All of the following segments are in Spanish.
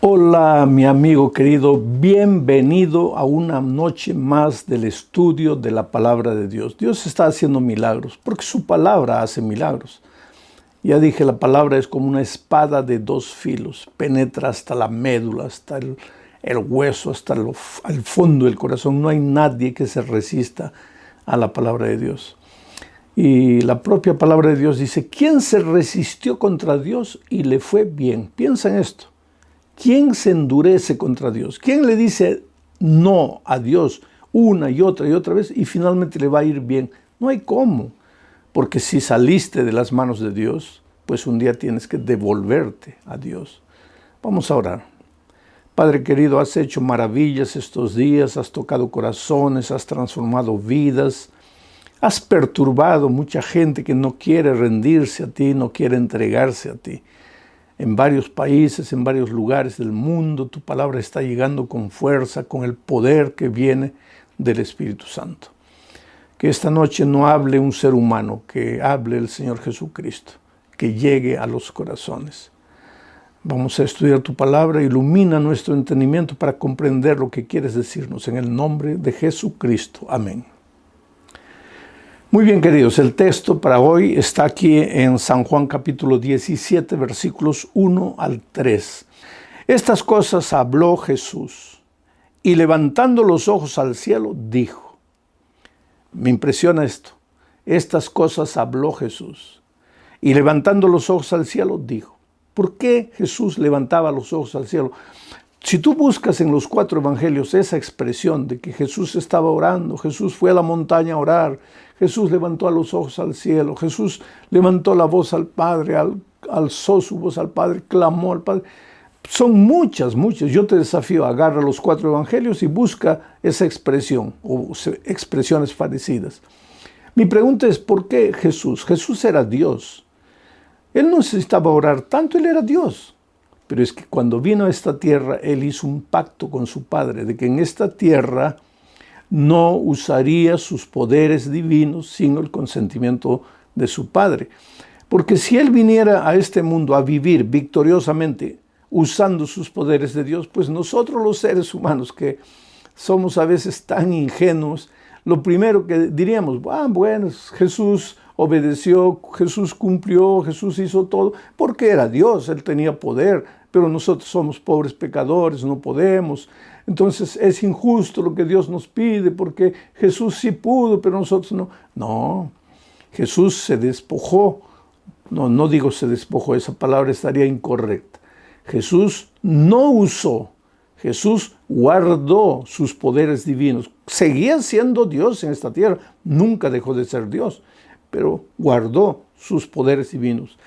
Hola, mi amigo querido, bienvenido a una noche más del estudio de la palabra de Dios. Dios está haciendo milagros, porque su palabra hace milagros. Ya dije, la palabra es como una espada de dos filos, penetra hasta la médula, hasta el hueso, hasta al fondo del corazón. No hay nadie que se resista a la palabra de Dios. Y la propia palabra de Dios dice, ¿quién se resistió contra Dios y le fue bien? Piensa en esto. ¿Quién se endurece contra Dios? ¿Quién le dice no a Dios una y otra vez y finalmente le va a ir bien? No hay cómo, porque si saliste de las manos de Dios, pues un día tienes que devolverte a Dios. Vamos a orar. Padre querido, has hecho maravillas estos días, has tocado corazones, has transformado vidas, has perturbado mucha gente que no quiere rendirse a ti, no quiere entregarse a ti. En varios países, en varios lugares del mundo, tu palabra está llegando con fuerza, con el poder que viene del Espíritu Santo. Que esta noche no hable un ser humano, que hable el Señor Jesucristo, que llegue a los corazones. Vamos a estudiar tu palabra, ilumina nuestro entendimiento para comprender lo que quieres decirnos. En el nombre de Jesucristo. Amén. Muy bien, queridos, el texto para hoy está aquí en San Juan capítulo 17, versículos 1 al 3. Estas cosas habló Jesús y levantando los ojos al cielo dijo. Me impresiona esto. Estas cosas habló Jesús y levantando los ojos al cielo dijo. ¿Por qué Jesús levantaba los ojos al cielo? Si tú buscas en los 4 evangelios esa expresión de que Jesús estaba orando, Jesús fue a la montaña a orar, Jesús levantó los ojos al cielo, Jesús levantó la voz al Padre, alzó su voz al Padre, clamó al Padre. Son muchas. Yo te desafío, agarra los 4 evangelios y busca esa expresión o expresiones parecidas. Mi pregunta es, ¿por qué Jesús? Jesús era Dios. Él no necesitaba orar tanto, Él era Dios. Pero es que cuando vino a esta tierra, Él hizo un pacto con su Padre, de que en esta tierra no usaría sus poderes divinos sin el consentimiento de su Padre. Porque si Él viniera a este mundo a vivir victoriosamente usando sus poderes de Dios, pues nosotros los seres humanos que somos a veces tan ingenuos, lo primero que diríamos, bueno, Jesús obedeció, Jesús cumplió, Jesús hizo todo, porque era Dios, Él tenía poder, pero nosotros somos pobres pecadores, no podemos. Entonces es injusto lo que Dios nos pide, porque Jesús sí pudo, pero nosotros no. No, Jesús se despojó. No digo se despojó, esa palabra estaría incorrecta. Jesús no usó, Jesús guardó sus poderes divinos. Seguía siendo Dios en esta tierra, nunca dejó de ser Dios, pero guardó sus poderes divinos.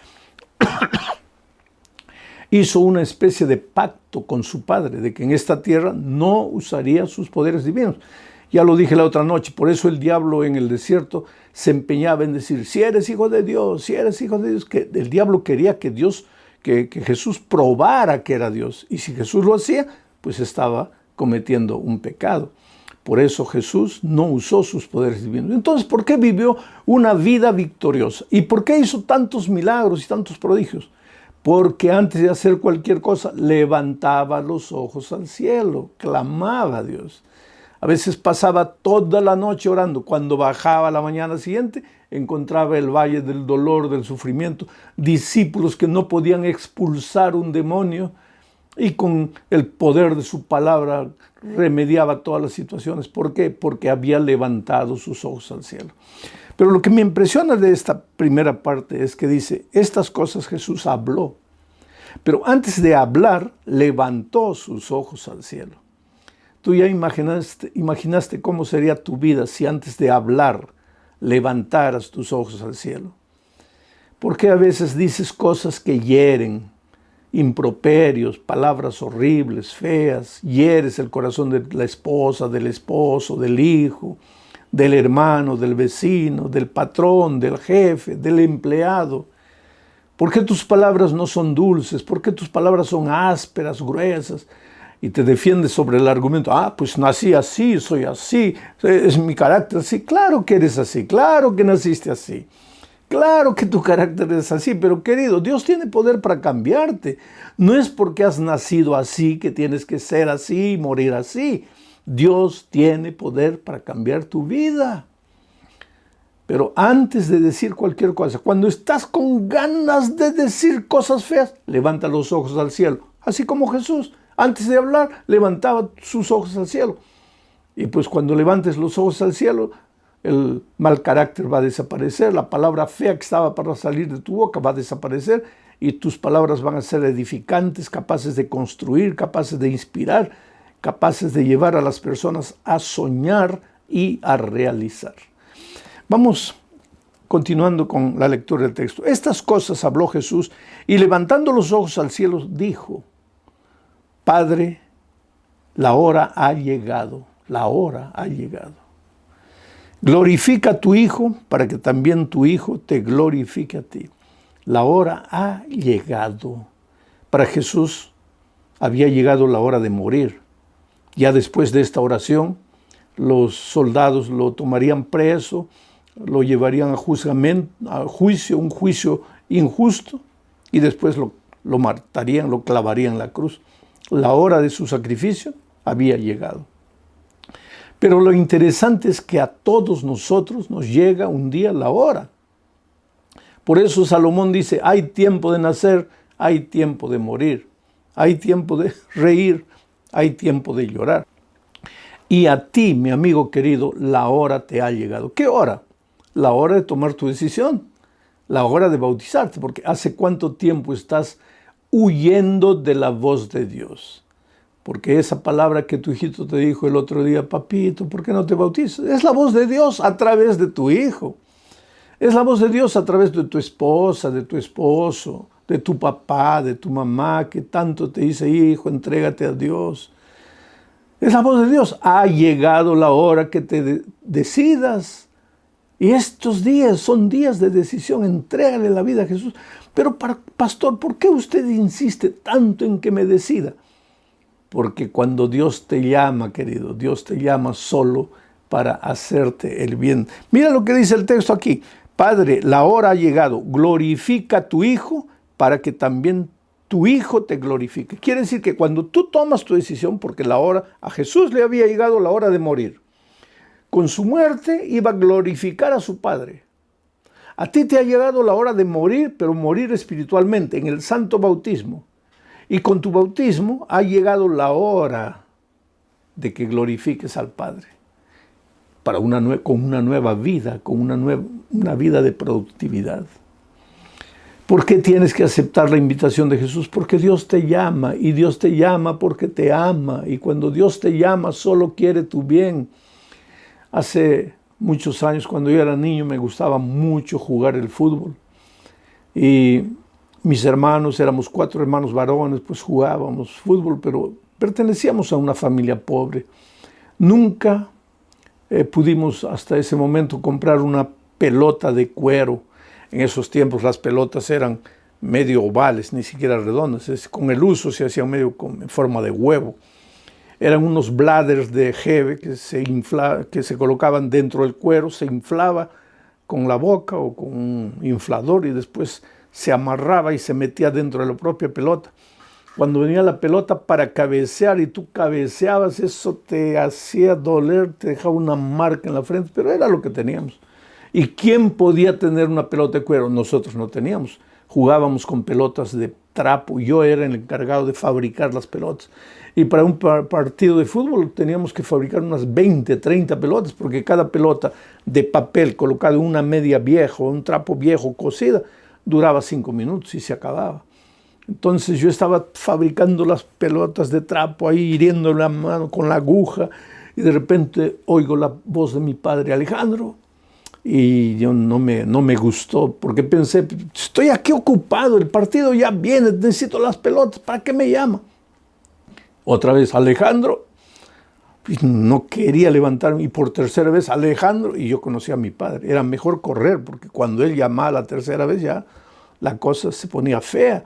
Hizo una especie de pacto con su Padre, de que en esta tierra no usaría sus poderes divinos. Ya lo dije la otra noche, por eso el diablo en el desierto se empeñaba en decir, si eres hijo de Dios, si eres hijo de Dios, que el diablo quería que Jesús probara que era Dios. Y si Jesús lo hacía, pues estaba cometiendo un pecado. Por eso Jesús no usó sus poderes divinos. Entonces, ¿por qué vivió una vida victoriosa? ¿Y por qué hizo tantos milagros y tantos prodigios? Porque antes de hacer cualquier cosa, levantaba los ojos al cielo, clamaba a Dios. A veces pasaba toda la noche orando. Cuando bajaba la mañana siguiente, encontraba el valle del dolor, del sufrimiento, discípulos que no podían expulsar un demonio y con el poder de su palabra remediaba todas las situaciones. ¿Por qué? Porque había levantado sus ojos al cielo. Pero lo que me impresiona de esta primera parte es que dice, estas cosas Jesús habló. Pero antes de hablar, levantó sus ojos al cielo. Tú ya imaginaste cómo sería tu vida si antes de hablar levantaras tus ojos al cielo. Porque a veces dices cosas que hieren, improperios, palabras horribles, feas, hieres el corazón de la esposa, del esposo, del hijo, del hermano, del vecino, del patrón, del jefe, del empleado. ¿Por qué tus palabras no son dulces? ¿Por qué tus palabras son ásperas, gruesas? Y te defiendes sobre el argumento, pues nací así, soy así, es mi carácter así. Claro que eres así, claro que naciste así. Claro que tu carácter es así, pero querido, Dios tiene poder para cambiarte. No es porque has nacido así que tienes que ser así y morir así. Dios tiene poder para cambiar tu vida. Pero antes de decir cualquier cosa, cuando estás con ganas de decir cosas feas, levanta los ojos al cielo. Así como Jesús, antes de hablar, levantaba sus ojos al cielo. Y pues cuando levantes los ojos al cielo, el mal carácter va a desaparecer, la palabra fea que estaba para salir de tu boca va a desaparecer y tus palabras van a ser edificantes, capaces de construir, capaces de inspirar, capaces de llevar a las personas a soñar y a realizar. Vamos continuando con la lectura del texto. Estas cosas habló Jesús y levantando los ojos al cielo dijo: Padre, la hora ha llegado, la hora ha llegado. Glorifica a tu Hijo para que también tu Hijo te glorifique a ti. La hora ha llegado. Para Jesús había llegado la hora de morir. Ya después de esta oración, los soldados lo tomarían preso, lo llevarían a juicio, un juicio injusto, y después lo matarían, lo clavarían en la cruz. La hora de su sacrificio había llegado. Pero lo interesante es que a todos nosotros nos llega un día la hora. Por eso Salomón dice, hay tiempo de nacer, hay tiempo de morir, hay tiempo de reír, hay tiempo de llorar. Y a ti, mi amigo querido, la hora te ha llegado. ¿Qué hora? La hora de tomar tu decisión, la hora de bautizarte, porque ¿hace cuánto tiempo estás huyendo de la voz de Dios? Porque esa palabra que tu hijito te dijo el otro día, papito, ¿por qué no te bautizas? Es la voz de Dios a través de tu hijo. Es la voz de Dios a través de tu esposa, de tu esposo, de tu papá, de tu mamá, que tanto te dice, hijo, entrégate a Dios. Es la voz de Dios. Ha llegado la hora que te decidas. Y estos días son días de decisión. Entrégale la vida a Jesús. Pero, pastor, ¿por qué usted insiste tanto en que me decida? Porque cuando Dios te llama, querido, Dios te llama solo para hacerte el bien. Mira lo que dice el texto aquí. Padre, la hora ha llegado. Glorifica a tu Hijo para que también tu Hijo te glorifique. Quiere decir que cuando tú tomas tu decisión, porque a Jesús le había llegado la hora de morir. Con su muerte iba a glorificar a su Padre. A ti te ha llegado la hora de morir, pero morir espiritualmente, en el santo bautismo. Y con tu bautismo ha llegado la hora de que glorifiques al Padre con una nueva vida, con una vida de productividad. ¿Por qué tienes que aceptar la invitación de Jesús? Porque Dios te llama, y Dios te llama porque te ama. Y cuando Dios te llama, solo quiere tu bien. Hace muchos años, cuando yo era niño, me gustaba mucho jugar el fútbol. Y mis hermanos, éramos 4 hermanos varones, pues jugábamos fútbol, pero pertenecíamos a una familia pobre. Nunca pudimos hasta ese momento comprar una pelota de cuero. En esos tiempos las pelotas eran medio ovales, ni siquiera redondas. Con el uso se hacían medio en forma de huevo. Eran unos bladders de jeve que se colocaban dentro del cuero, se inflaba con la boca o con un inflador y después se amarraba y se metía dentro de la propia pelota. Cuando venía la pelota para cabecear y tú cabeceabas, eso te hacía doler, te dejaba una marca en la frente, pero era lo que teníamos. ¿Y quién podía tener una pelota de cuero? Nosotros no teníamos. Jugábamos con pelotas de trapo. Yo era el encargado de fabricar las pelotas. Y para un partido de fútbol teníamos que fabricar unas 20, 30 pelotas, porque cada pelota de papel colocada en una media vieja, un trapo viejo cosida, duraba 5 minutos y se acababa. Entonces yo estaba fabricando las pelotas de trapo ahí, hiriendo la mano con la aguja, y de repente oigo la voz de mi padre, Alejandro. Y yo no me gustó, porque pensé, estoy aquí ocupado, el partido ya viene, necesito las pelotas, ¿para qué me llama? Otra vez, Alejandro. Y no quería levantarme, y por tercera vez, Alejandro, y yo conocía a mi padre. Era mejor correr, porque cuando él llamaba la tercera vez ya la cosa se ponía fea.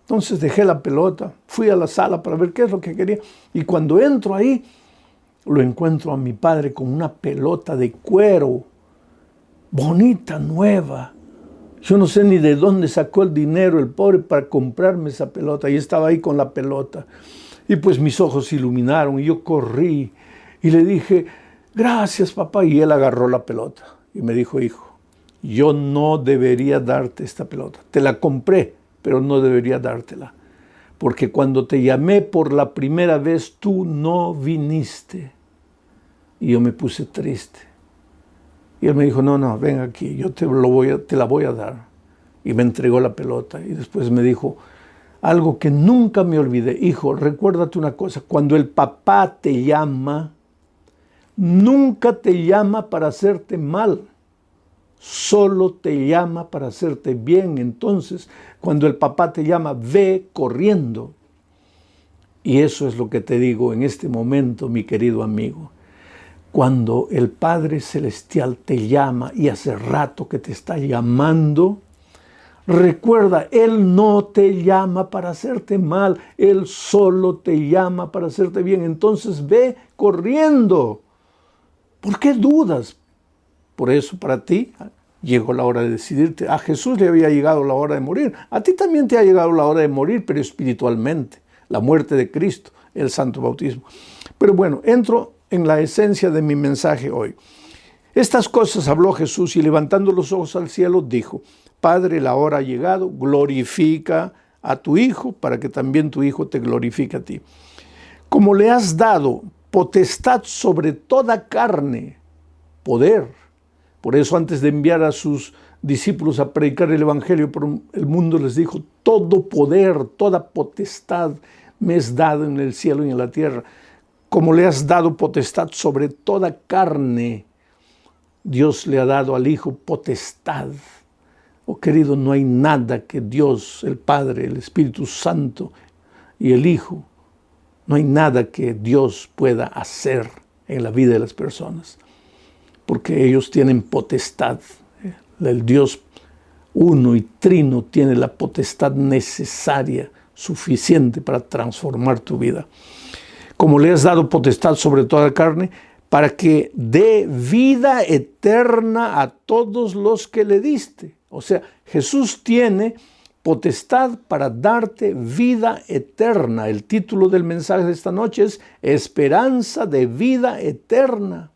Entonces dejé la pelota, fui a la sala para ver qué es lo que quería, y cuando entro ahí, lo encuentro a mi padre con una pelota de cuero, bonita, nueva, Yo no sé ni de dónde sacó el dinero el pobre para comprarme esa pelota. Y estaba ahí con la pelota. Y pues mis ojos se iluminaron y yo corrí y le dije, gracias papá. Y él agarró la pelota y me dijo, hijo, yo no debería darte esta pelota. Te la compré, pero no debería dártela. Porque cuando te llamé por la primera vez, tú no viniste. Y yo me puse triste. Y él me dijo, no, ven aquí, yo te la voy a dar. Y me entregó la pelota. Y después me dijo algo que nunca me olvidé. Hijo, recuérdate una cosa, cuando el papá te llama, nunca te llama para hacerte mal. Solo te llama para hacerte bien. Entonces, cuando el papá te llama, ve corriendo. Y eso es lo que te digo en este momento, mi querido amigo. Cuando el Padre Celestial te llama y hace rato que te está llamando, recuerda, Él no te llama para hacerte mal, Él solo te llama para hacerte bien. Entonces ve corriendo. ¿Por qué dudas? Por eso para ti llegó la hora de decidirte. A Jesús le había llegado la hora de morir. A ti también te ha llegado la hora de morir, pero espiritualmente. La muerte de Cristo, el santo bautismo. Pero bueno, entro en la esencia de mi mensaje hoy. Estas cosas habló Jesús y levantando los ojos al cielo dijo, Padre, la hora ha llegado, glorifica a tu Hijo para que también tu Hijo te glorifique a ti. Como le has dado potestad sobre toda carne, poder. Por eso antes de enviar a sus discípulos a predicar el Evangelio por el mundo les dijo, todo poder, toda potestad me es dado en el cielo y en la tierra. Como le has dado potestad sobre toda carne, Dios le ha dado al Hijo potestad. Oh querido, no hay nada que Dios, el Padre, el Espíritu Santo y el Hijo, no hay nada que Dios pueda hacer en la vida de las personas, porque ellos tienen potestad. El Dios uno y trino tiene la potestad necesaria, suficiente para transformar tu vida. Como le has dado potestad sobre toda carne, para que dé vida eterna a todos los que le diste. O sea, Jesús tiene potestad para darte vida eterna. El título del mensaje de esta noche es Esperanza de vida eterna.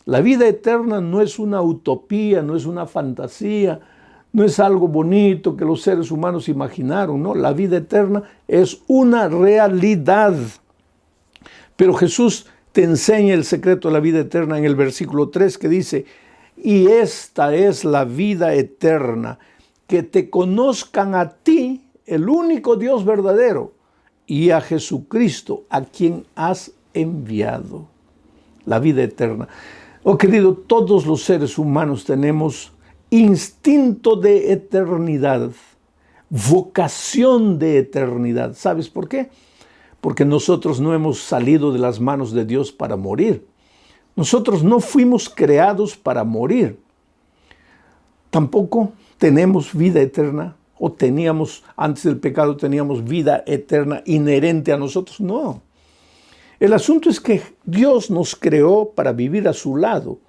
La vida eterna no es una utopía, no es una fantasía, no es algo bonito que los seres humanos imaginaron, no. La vida eterna es una realidad. Pero Jesús te enseña el secreto de la vida eterna en el versículo 3 que dice, y esta es la vida eterna, que te conozcan a ti, el único Dios verdadero, y a Jesucristo, a quien has enviado. La vida eterna. Oh querido, todos los seres humanos tenemos instinto de eternidad, vocación de eternidad. ¿Sabes por qué? Porque nosotros no hemos salido de las manos de Dios para morir. Nosotros no fuimos creados para morir. Tampoco tenemos vida eterna, o teníamos, antes del pecado teníamos vida eterna inherente a nosotros. No. El asunto es que Dios nos creó para vivir a su lado.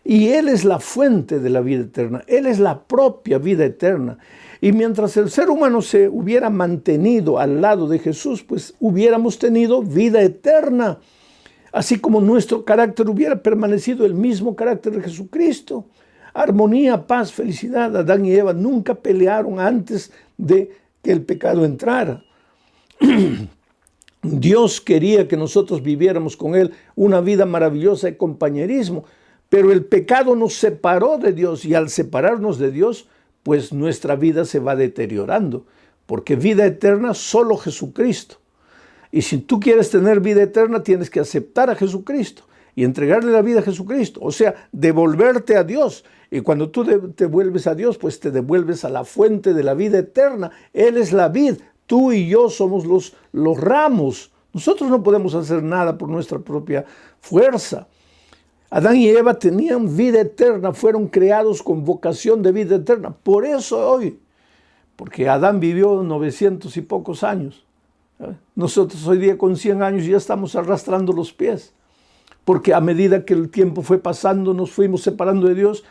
Y Él es la fuente de la vida eterna. Él es la propia vida eterna. Y mientras el ser humano se hubiera mantenido al lado de Jesús, pues hubiéramos tenido vida eterna. Así como nuestro carácter hubiera permanecido el mismo carácter de Jesucristo. Armonía, paz, felicidad. Adán y Eva nunca pelearon antes de que el pecado entrara. Dios quería que nosotros viviéramos con Él una vida maravillosa de compañerismo, pero el pecado nos separó de Dios y al separarnos de Dios, pues nuestra vida se va deteriorando, porque vida eterna solo Jesucristo. Y si tú quieres tener vida eterna, tienes que aceptar a Jesucristo y entregarle la vida a Jesucristo, o sea, devolverte a Dios. Y cuando tú te vuelves a Dios, pues te devuelves a la fuente de la vida eterna. Él es la vid, tú y yo somos los ramos. Nosotros no podemos hacer nada por nuestra propia fuerza. Adán y Eva tenían vida eterna, fueron creados con vocación de vida eterna. Por eso hoy, porque Adán vivió 900 y pocos años. Nosotros hoy día con 100 años ya estamos arrastrando los pies. Porque a medida que el tiempo fue pasando, nos fuimos separando de Dios,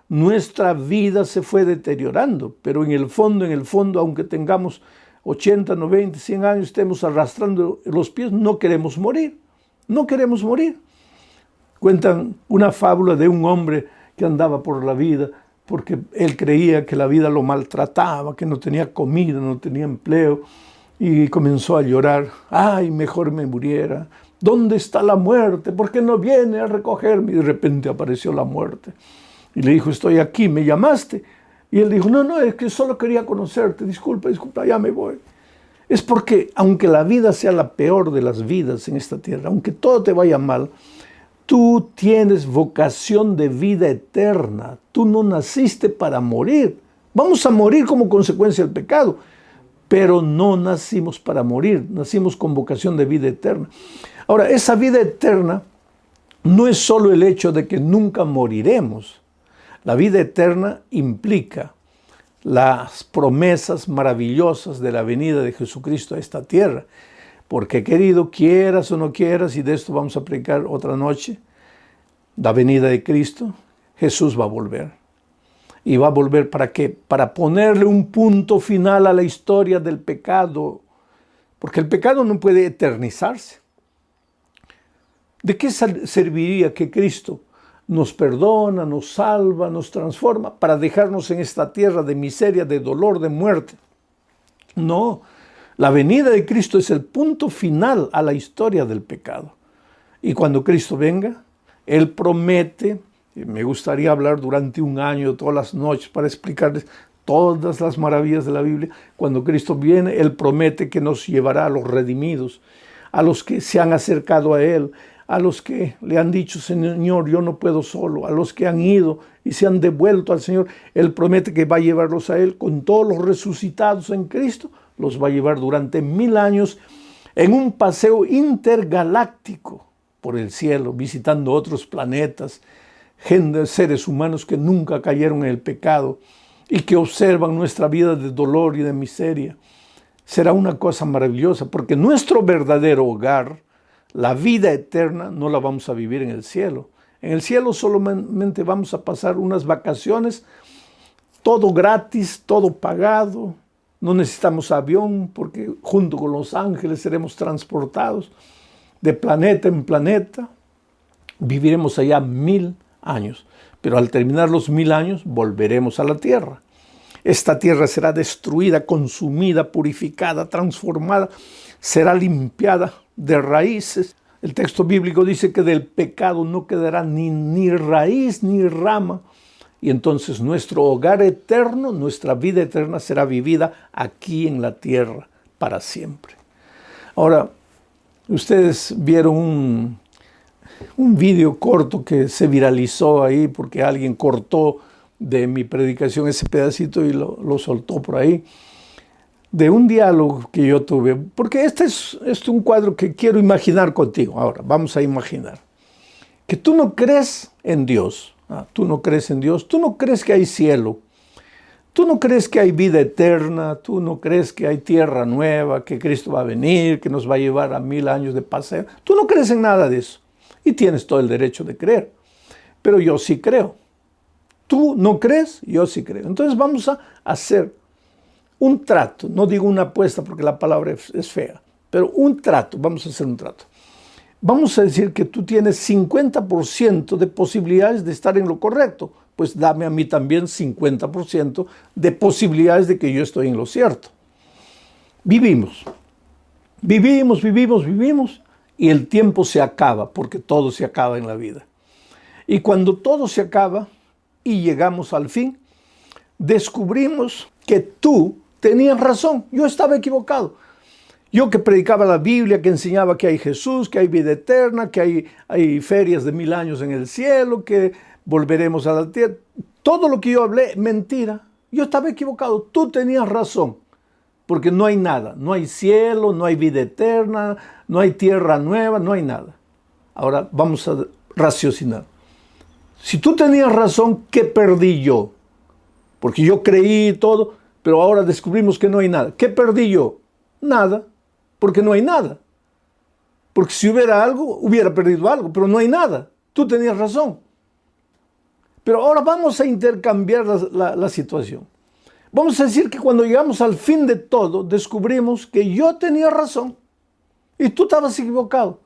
nuestra vida se fue deteriorando, pero en el fondo, aunque tengamos 80, 90, 100 años, estemos arrastrando los pies, no queremos morir, no queremos morir. Cuentan una fábula de un hombre que andaba por la vida porque él creía que la vida lo maltrataba, que no tenía comida, no tenía empleo, y comenzó a llorar. ¡Ay, mejor me muriera! ¿Dónde está la muerte? ¿Por qué no viene a recogerme? Y de repente apareció la muerte. Y le dijo, estoy aquí, ¿me llamaste? Y él dijo, no, es que solo quería conocerte, disculpa, ya me voy. Es porque aunque la vida sea la peor de las vidas en esta tierra, aunque todo te vaya mal, tú tienes vocación de vida eterna. Tú no naciste para morir. Vamos a morir como consecuencia del pecado, pero no nacimos para morir, nacimos con vocación de vida eterna. Ahora, esa vida eterna no es solo el hecho de que nunca moriremos. La vida eterna implica las promesas maravillosas de la venida de Jesucristo a esta tierra. Porque, querido, quieras o no quieras, y de esto vamos a predicar otra noche, la venida de Cristo, Jesús va a volver. ¿Y va a volver para qué? Para ponerle un punto final a la historia del pecado. Porque el pecado no puede eternizarse. ¿De qué serviría que Cristo nos perdona, nos salva, nos transforma para dejarnos en esta tierra de miseria, de dolor, de muerte? No, la venida de Cristo es el punto final a la historia del pecado. Y cuando Cristo venga, Él promete, y me gustaría hablar durante un año, todas las noches, para explicarles todas las maravillas de la Biblia. Cuando Cristo viene, Él promete que nos llevará a los redimidos, a los que se han acercado a Él, a los que le han dicho, Señor, yo no puedo solo, a los que han ido y se han devuelto al Señor. Él promete que va a llevarlos a Él con todos los resucitados en Cristo. Los va a llevar durante 1000 años en un paseo intergaláctico por el cielo, visitando otros planetas, seres humanos que nunca cayeron en el pecado y que observan nuestra vida de dolor y de miseria. Será una cosa maravillosa, porque nuestro verdadero hogar, la vida eterna, no la vamos a vivir en el cielo. En el cielo solamente vamos a pasar unas vacaciones, todo gratis, todo pagado. No necesitamos avión porque junto con los ángeles seremos transportados de planeta en planeta. Viviremos allá 1000 años, pero al terminar los 1000 años volveremos a la tierra. Esta tierra será destruida, consumida, purificada, transformada, será limpiada de raíces. El texto bíblico dice que del pecado no quedará ni raíz ni rama. Y entonces nuestro hogar eterno, nuestra vida eterna será vivida aquí en la tierra para siempre. Ahora, ustedes vieron un video corto que se viralizó ahí porque alguien cortó de mi predicación ese pedacito y lo soltó por ahí, de un diálogo que yo tuve, porque este es un cuadro que quiero imaginar contigo. Ahora, vamos a imaginar que tú no crees en Dios, tú no crees en Dios, tú no crees que hay cielo, tú no crees que hay vida eterna, tú no crees que hay tierra nueva, que Cristo va a venir, que nos va a llevar a 1000 años de paseo. Tú no crees en nada de eso y tienes todo el derecho de creer, pero yo sí creo. Tú no crees, yo sí creo. Entonces vamos a hacer un trato, no digo una apuesta porque la palabra es fea, pero un trato, vamos a hacer un trato. Vamos a decir que tú tienes 50% de posibilidades de estar en lo correcto, pues dame a mí también 50% de posibilidades de que yo estoy en lo cierto. Vivimos y el tiempo se acaba, porque todo se acaba en la vida. Y cuando todo se acaba y llegamos al fin, descubrimos que tú tenías razón, yo estaba equivocado. Yo que predicaba la Biblia, que enseñaba que hay Jesús, que hay vida eterna, que hay ferias de 1000 años en el cielo, que volveremos a la tierra. Todo lo que yo hablé, mentira. Yo estaba equivocado, tú tenías razón. Porque no hay nada, no hay cielo, no hay vida eterna, no hay tierra nueva, no hay nada. Ahora vamos a raciocinar. Si tú tenías razón, ¿qué perdí yo? Porque yo creí todo, pero ahora descubrimos que no hay nada. ¿Qué perdí yo? Nada, porque no hay nada. Porque si hubiera algo, hubiera perdido algo, pero no hay nada. Tú tenías razón. Pero ahora vamos a intercambiar la situación. Vamos a decir que cuando llegamos al fin de todo, descubrimos que yo tenía razón y tú estabas equivocado.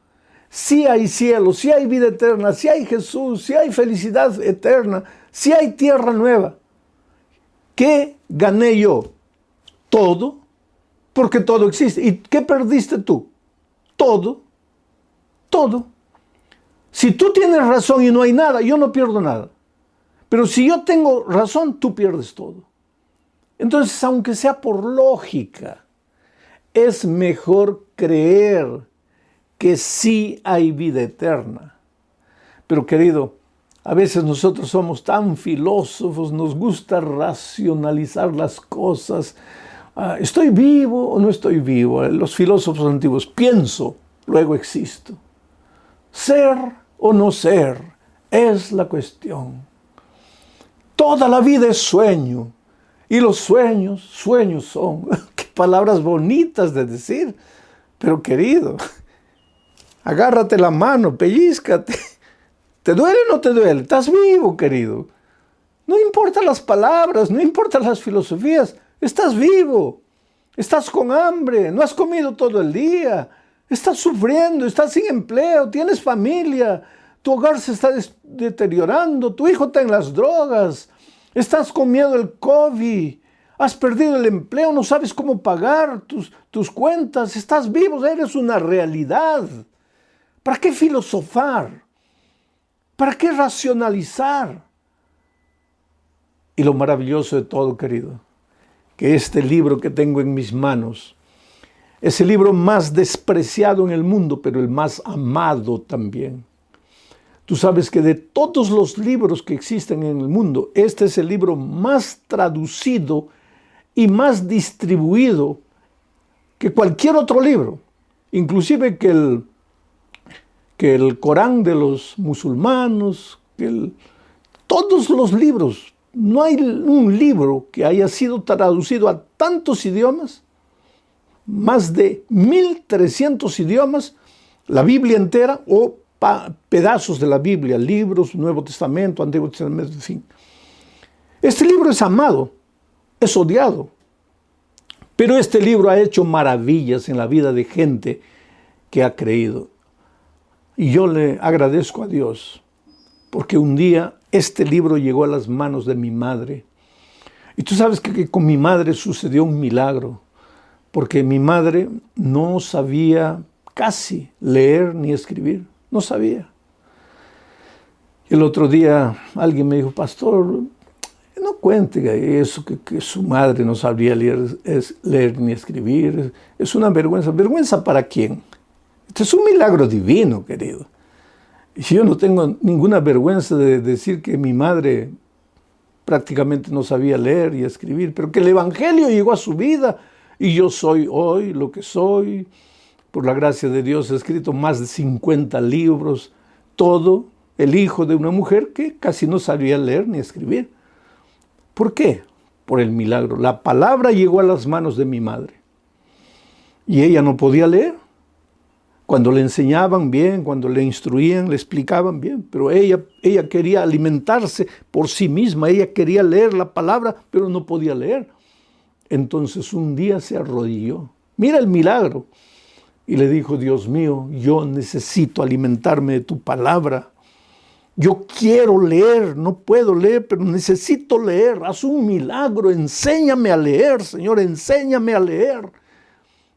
Sí hay cielo, sí hay vida eterna, sí hay Jesús, sí hay felicidad eterna, sí hay tierra nueva. ¿Qué gané yo? Todo, porque todo existe. ¿Y qué perdiste tú? Todo, todo. Si tú tienes razón y no hay nada, yo no pierdo nada. Pero si yo tengo razón, tú pierdes todo. Entonces, aunque sea por lógica, es mejor creer que sí hay vida eterna. Pero querido, a veces nosotros somos tan filósofos, nos gusta racionalizar las cosas. ¿Estoy vivo o no estoy vivo? Los filósofos antiguos, pienso, luego existo. Ser o no ser es la cuestión. Toda la vida es sueño. Y los sueños, sueños son. Qué palabras bonitas de decir. Pero querido, agárrate la mano, pellízcate. ¿Te duele o no te duele? Estás vivo, querido. No importan las palabras, no importan las filosofías. Estás vivo. Estás con hambre, no has comido todo el día. Estás sufriendo, estás sin empleo, tienes familia. Tu hogar se está deteriorando, tu hijo está en las drogas. Estás con miedo del COVID. Has perdido el empleo, no sabes cómo pagar tus cuentas. Estás vivo, eres una realidad. ¿Para qué filosofar? ¿Para qué racionalizar? Y lo maravilloso de todo, querido, que este libro que tengo en mis manos es el libro más despreciado en el mundo, pero el más amado también. Tú sabes que de todos los libros que existen en el mundo, este es el libro más traducido y más distribuido que cualquier otro libro, inclusive que el Corán de los musulmanes, todos los libros. No hay un libro que haya sido traducido a tantos idiomas, más de 1300 idiomas, la Biblia entera o pedazos de la Biblia, libros, Nuevo Testamento, Antiguo Testamento, en fin. Este libro es amado, es odiado, pero este libro ha hecho maravillas en la vida de gente que ha creído. Y yo le agradezco a Dios, porque un día este libro llegó a las manos de mi madre. Y tú sabes que con mi madre sucedió un milagro, porque mi madre no sabía casi leer ni escribir, no sabía. El otro día alguien me dijo, pastor, no cuente eso, que su madre no sabía leer ni escribir. Es una vergüenza. ¿Vergüenza para quién? Este es un milagro divino, querido. Y yo no tengo ninguna vergüenza de decir que mi madre prácticamente no sabía leer y escribir, pero que el Evangelio llegó a su vida y yo soy hoy lo que soy. Por la gracia de Dios he escrito más de 50 libros, todo el hijo de una mujer que casi no sabía leer ni escribir. ¿Por qué? Por el milagro. La palabra llegó a las manos de mi madre y ella no podía leer. Cuando le enseñaban bien, cuando le instruían, le explicaban bien, pero ella quería alimentarse por sí misma, ella quería leer la palabra, pero no podía leer. Entonces un día se arrodilló, mira el milagro, y le dijo, Dios mío, yo necesito alimentarme de tu palabra. Yo quiero leer, no puedo leer, pero necesito leer. Haz un milagro, enséñame a leer, Señor, enséñame a leer.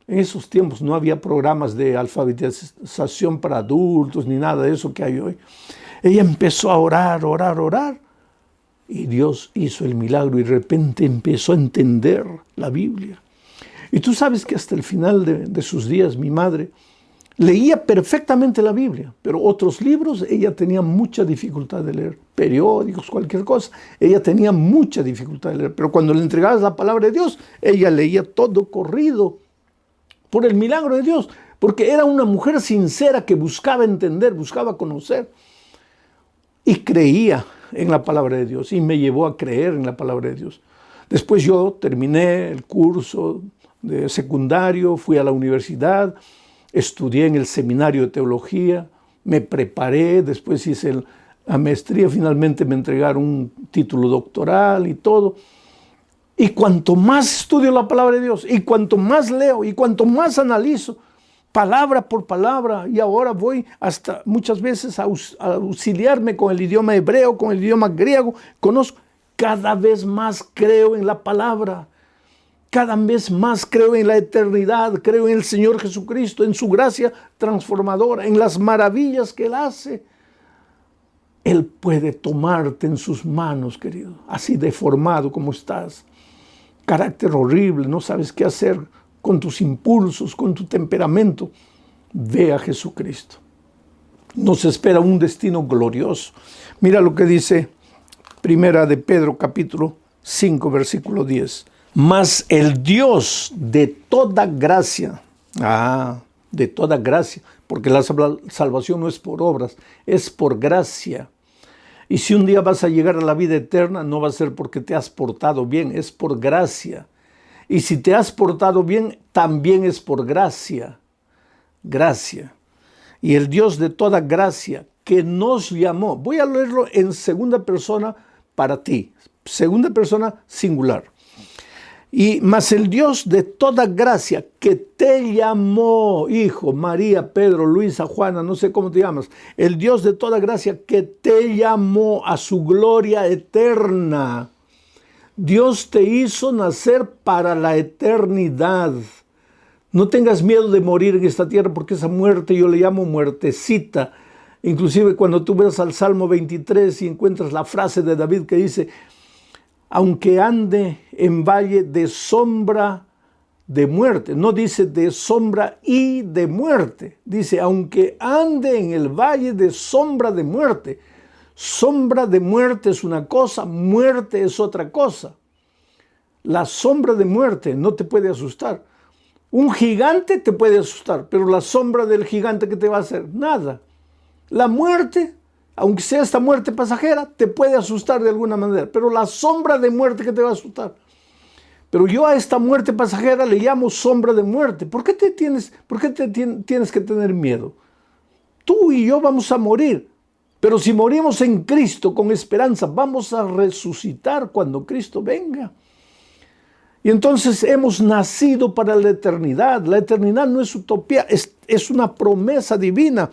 En esos tiempos no había programas de alfabetización para adultos ni nada de eso que hay hoy. Ella empezó a orar, y Dios hizo el milagro y de repente empezó a entender la Biblia. Y tú sabes que hasta el final de sus días mi madre leía perfectamente la Biblia, pero otros libros ella tenía mucha dificultad de leer, periódicos, cualquier cosa, ella tenía mucha dificultad de leer, pero cuando le entregabas la palabra de Dios, ella leía todo corrido, por el milagro de Dios, porque era una mujer sincera que buscaba entender, buscaba conocer y creía en la palabra de Dios y me llevó a creer en la palabra de Dios. Después yo terminé el curso de secundario, fui a la universidad, estudié en el seminario de teología, me preparé, después hice la maestría, finalmente me entregaron un título doctoral y todo. Y cuanto más estudio la palabra de Dios, y cuanto más leo, y cuanto más analizo, palabra por palabra, y ahora voy hasta muchas veces a auxiliarme con el idioma hebreo, con el idioma griego, conozco, cada vez más creo en la palabra, cada vez más creo en la eternidad, creo en el Señor Jesucristo, en su gracia transformadora, en las maravillas que Él hace. Él puede tomarte en sus manos, querido, así deformado como estás. Carácter horrible, no sabes qué hacer con tus impulsos, con tu temperamento. Ve a Jesucristo. Nos espera un destino glorioso. Mira lo que dice Primera de Pedro, capítulo 5, versículo 10. Mas el Dios de toda gracia, de toda gracia, porque la salvación no es por obras, es por gracia. Y si un día vas a llegar a la vida eterna, no va a ser porque te has portado bien, es por gracia. Y si te has portado bien, también es por gracia. Gracia. Y el Dios de toda gracia que nos llamó, voy a leerlo en segunda persona para ti, segunda persona singular. Y mas el Dios de toda gracia que te llamó, hijo, María, Pedro, Luisa, Juana, no sé cómo te llamas, el Dios de toda gracia que te llamó a su gloria eterna. Dios te hizo nacer para la eternidad. No tengas miedo de morir en esta tierra, porque esa muerte yo le llamo muertecita. Inclusive cuando tú ves al Salmo 23 y encuentras la frase de David que dice: aunque ande en valle de sombra de muerte. No dice de sombra y de muerte. Dice, aunque ande en el valle de sombra de muerte. Sombra de muerte es una cosa, muerte es otra cosa. La sombra de muerte no te puede asustar. Un gigante te puede asustar, pero la sombra del gigante, ¿qué te va a hacer? Nada. La muerte, aunque sea esta muerte pasajera, te puede asustar de alguna manera, pero la sombra de muerte que te va a asustar. Pero yo a esta muerte pasajera le llamo sombra de muerte. ¿Por qué tienes que tener miedo? Tú y yo vamos a morir, pero si morimos en Cristo con esperanza, vamos a resucitar cuando Cristo venga. Y entonces hemos nacido para la eternidad. La eternidad no es utopía, es una promesa divina.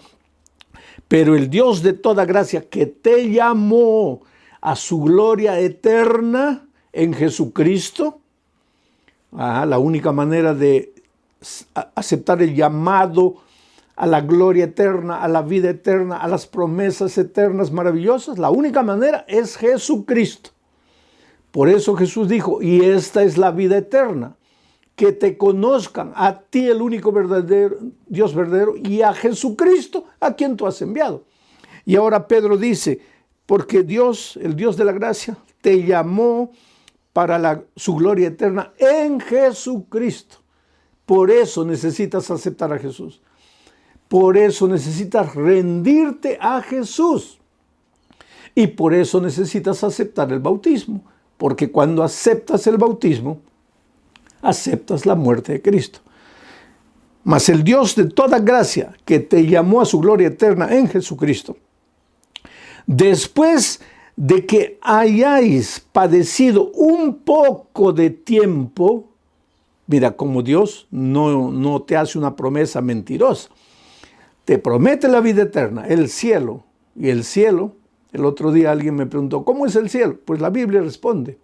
Pero el Dios de toda gracia que te llamó a su gloria eterna en Jesucristo, la única manera de aceptar el llamado a la gloria eterna, a la vida eterna, a las promesas eternas maravillosas, la única manera es Jesucristo. Por eso Jesús dijo, y esta es la vida eterna, que te conozcan a ti, el único verdadero Dios verdadero, y a Jesucristo, a quien tú has enviado. Y ahora Pedro dice, porque Dios, el Dios de la gracia, te llamó para su gloria eterna en Jesucristo. Por eso necesitas aceptar a Jesús. Por eso necesitas rendirte a Jesús. Y por eso necesitas aceptar el bautismo. Porque cuando aceptas el bautismo, aceptas la muerte de Cristo. Mas el Dios de toda gracia, que te llamó a su gloria eterna en Jesucristo, después de que hayáis padecido un poco de tiempo, mira, como Dios no te hace una promesa mentirosa, te promete la vida eterna, el cielo, y el cielo, el otro día alguien me preguntó, ¿cómo es el cielo? Pues la Biblia responde,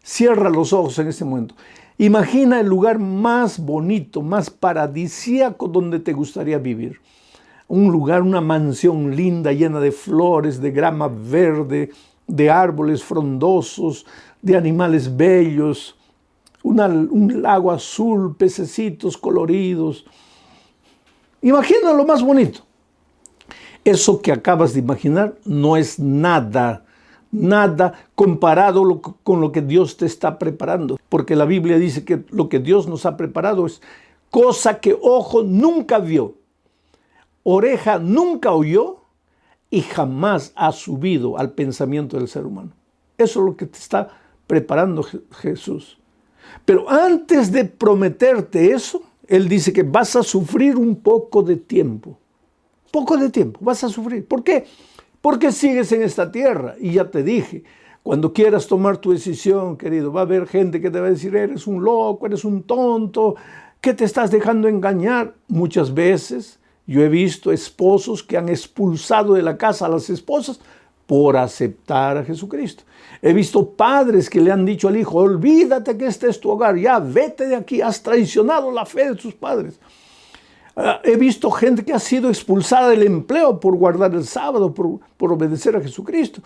cierra los ojos en este momento. Imagina el lugar más bonito, más paradisíaco donde te gustaría vivir. Un lugar, una mansión linda, llena de flores, de grama verde, de árboles frondosos, de animales bellos, un lago azul, pececitos coloridos. Imagina lo más bonito. Eso que acabas de imaginar no es nada comparado con lo que Dios te está preparando. Porque la Biblia dice que lo que Dios nos ha preparado es cosa que ojo nunca vio, oreja nunca oyó y jamás ha subido al pensamiento del ser humano. Eso es lo que te está preparando Jesús. Pero antes de prometerte eso, Él dice que vas a sufrir un poco de tiempo. Poco de tiempo vas a sufrir. ¿Por qué? ¿Por qué sigues en esta tierra? Y ya te dije, cuando quieras tomar tu decisión, querido, va a haber gente que te va a decir, eres un loco, eres un tonto, ¿qué te estás dejando engañar? Muchas veces yo he visto esposos que han expulsado de la casa a las esposas por aceptar a Jesucristo. He visto padres que le han dicho al hijo, olvídate que este es tu hogar, ya vete de aquí, has traicionado la fe de tus padres. He visto gente que ha sido expulsada del empleo por guardar el sábado, por obedecer a Jesucristo.